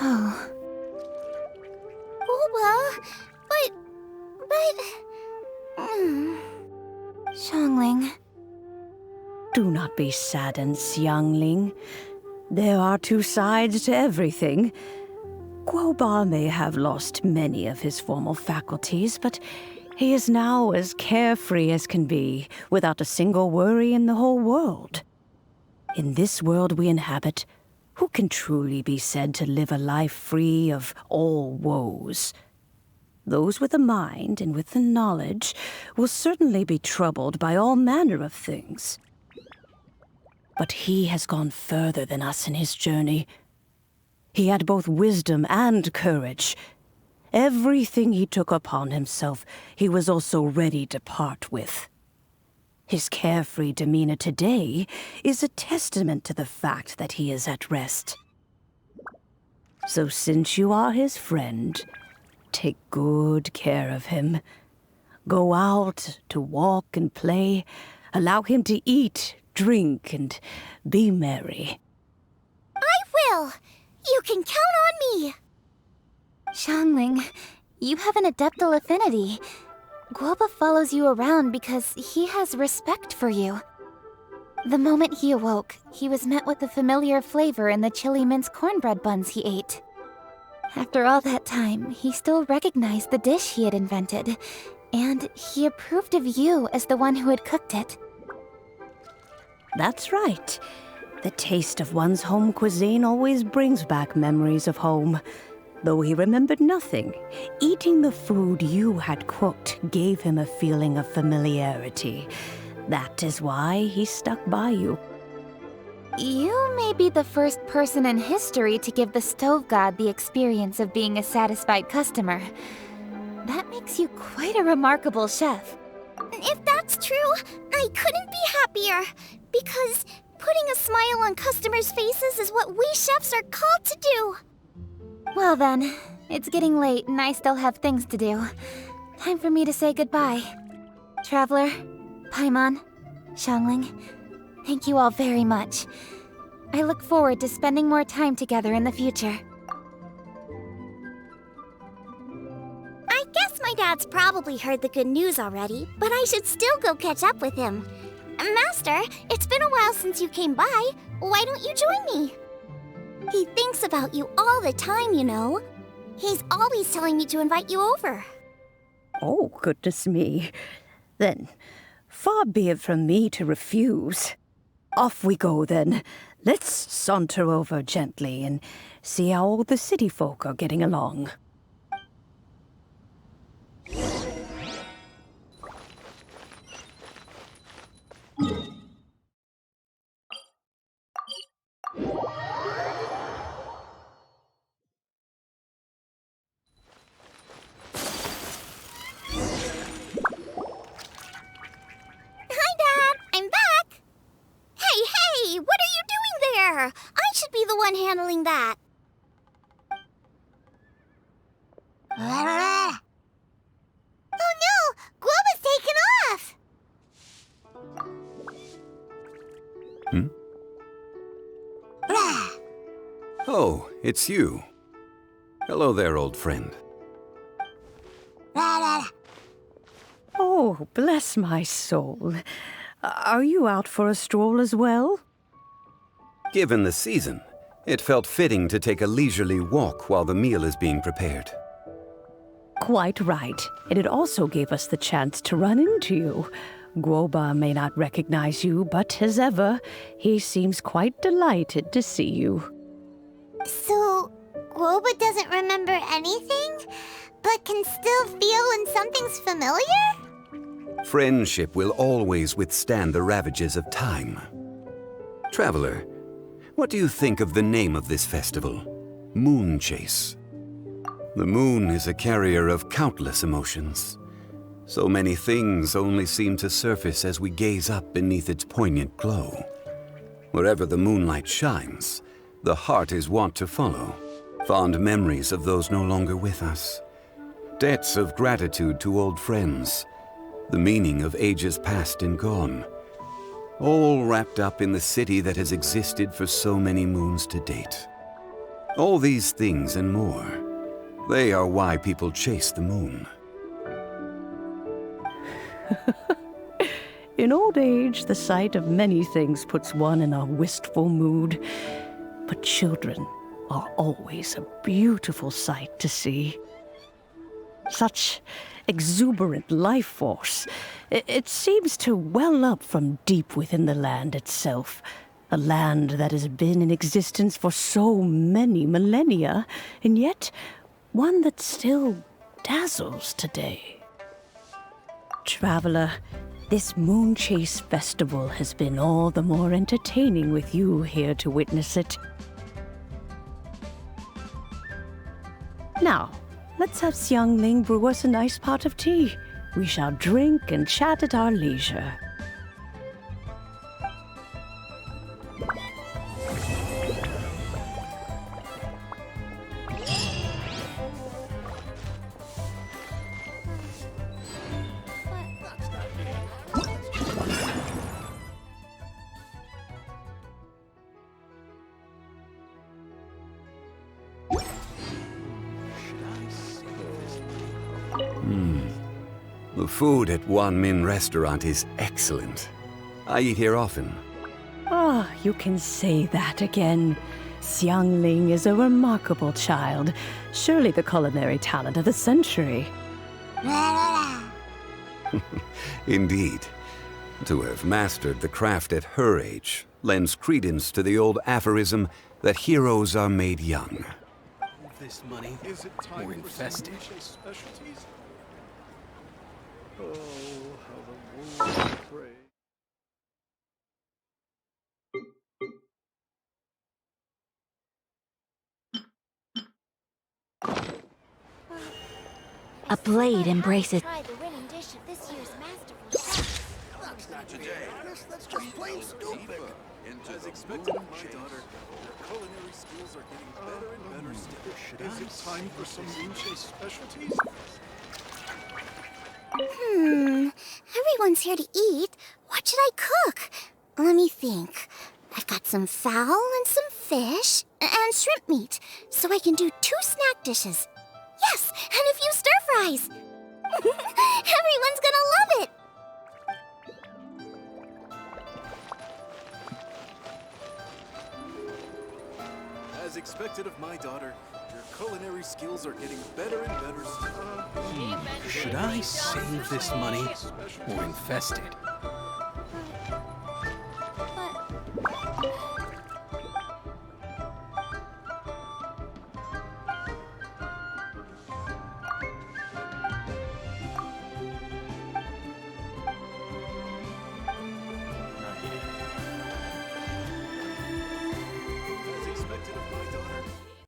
Speaker 1: Oh.
Speaker 2: Guoba,
Speaker 1: Xiangling.
Speaker 12: Do not be saddened, Xiangling. There are two sides to everything. Guoba may have lost many of his formal faculties, but he is now as carefree as can be, without a single worry in the whole world. In this world we inhabit, who can truly be said to live a life free of all woes? Those with a mind and with the knowledge will certainly be troubled by all manner of things. But he has gone further than us in his journey. He had both wisdom and courage. Everything he took upon himself, he was also ready to part with. His carefree demeanor today is a testament to the fact that he is at rest. So since you are his friend, take good care of him. Go out to walk and play. Allow him to eat, drink, and be merry.
Speaker 2: I will! You can count on me!
Speaker 1: Xiangling, you have an adeptal affinity. Guoba follows you around because he has respect for you. The moment he awoke, he was met with the familiar flavor in the chili mince cornbread buns he ate. After all that time, he still recognized the dish he had invented, and he approved of you as the one who had cooked it.
Speaker 12: That's right. The taste of one's home cuisine always brings back memories of home. Though he remembered nothing, eating the food you had cooked gave him a feeling of familiarity. That is why he stuck by you.
Speaker 1: You may be the first person in history to give the stove god the experience of being a satisfied customer. That makes you quite a remarkable chef.
Speaker 2: If that's true, I couldn't be happier. Because putting a smile on customers' faces is what we chefs are called to do.
Speaker 1: Well then, it's getting late and I still have things to do. Time for me to say goodbye. Traveler, Paimon, Xiangling, thank you all very much. I look forward to spending more time together in the future.
Speaker 2: I guess my dad's probably heard the good news already, but I should still go catch up with him. Master, it's been a while since you came by. Why don't you join me? He thinks about you all the time, you know. He's always telling me to invite you over.
Speaker 12: Oh, goodness me. Then, far be it from me to refuse. Off we go, then. Let's saunter over gently and see how all the city folk are getting along.
Speaker 2: I should be the one handling that. Oh no! Guoba's taken off!
Speaker 14: Oh, it's you. Hello there, old friend.
Speaker 12: Oh, bless my soul. Are you out for a stroll as well?
Speaker 14: Given the season, it felt fitting to take a leisurely walk while the meal is being prepared.
Speaker 12: Quite right. And it also gave us the chance to run into you. Guoba may not recognize you, but as ever, he seems quite delighted to see you.
Speaker 7: So, Guoba doesn't remember anything, but can still feel when something's familiar?
Speaker 14: Friendship will always withstand the ravages of time. Traveler, what do you think of the name of this festival? Moon Chase. The moon is a carrier of countless emotions. So many things only seem to surface as we gaze up beneath its poignant glow. Wherever the moonlight shines, the heart is wont to follow. Fond memories of those no longer with us. Debts of gratitude to old friends. The meaning of ages past and gone. All wrapped up in the city that has existed for so many moons to date. All these things and more, they are why people chase the moon.
Speaker 12: In old age, the sight of many things puts one in a wistful mood. But children are always a beautiful sight to see. Such exuberant life force. It seems to well up from deep within the land itself. A land that has been in existence for so many millennia, and yet one that still dazzles today. Traveler, this Moon Chase Festival has been all the more entertaining with you here to witness it. Now, let's have Xiangling brew us a nice pot of tea. We shall drink and chat at our leisure.
Speaker 14: The food at Wan Min restaurant is excellent. I eat here often.
Speaker 12: Ah, you can say that again. Xiangling is a remarkable child. Surely the culinary talent of the century.
Speaker 14: Indeed. To have mastered the craft at her age lends credence to the old aphorism that heroes are made young.
Speaker 5: This money, or infested.
Speaker 3: Specialties? Oh, how the wolves pray.
Speaker 1: A blade embraces.
Speaker 2: Try the winning dish of this year's masterful.
Speaker 3: That's not today. That's just plain stupid. As expected of my daughter, their culinary skills are getting better and better still. Is it time for some moonchase specialties?
Speaker 2: Everyone's here to eat. What should I cook? Let me think. I've got some fowl and some fish and shrimp meat, so I can do 2 snack dishes. Yes, and a few stir fries. Everyone's gonna love it.
Speaker 3: As expected of my daughter, your culinary skills are getting better and better still.
Speaker 5: Should I save this money or infest it?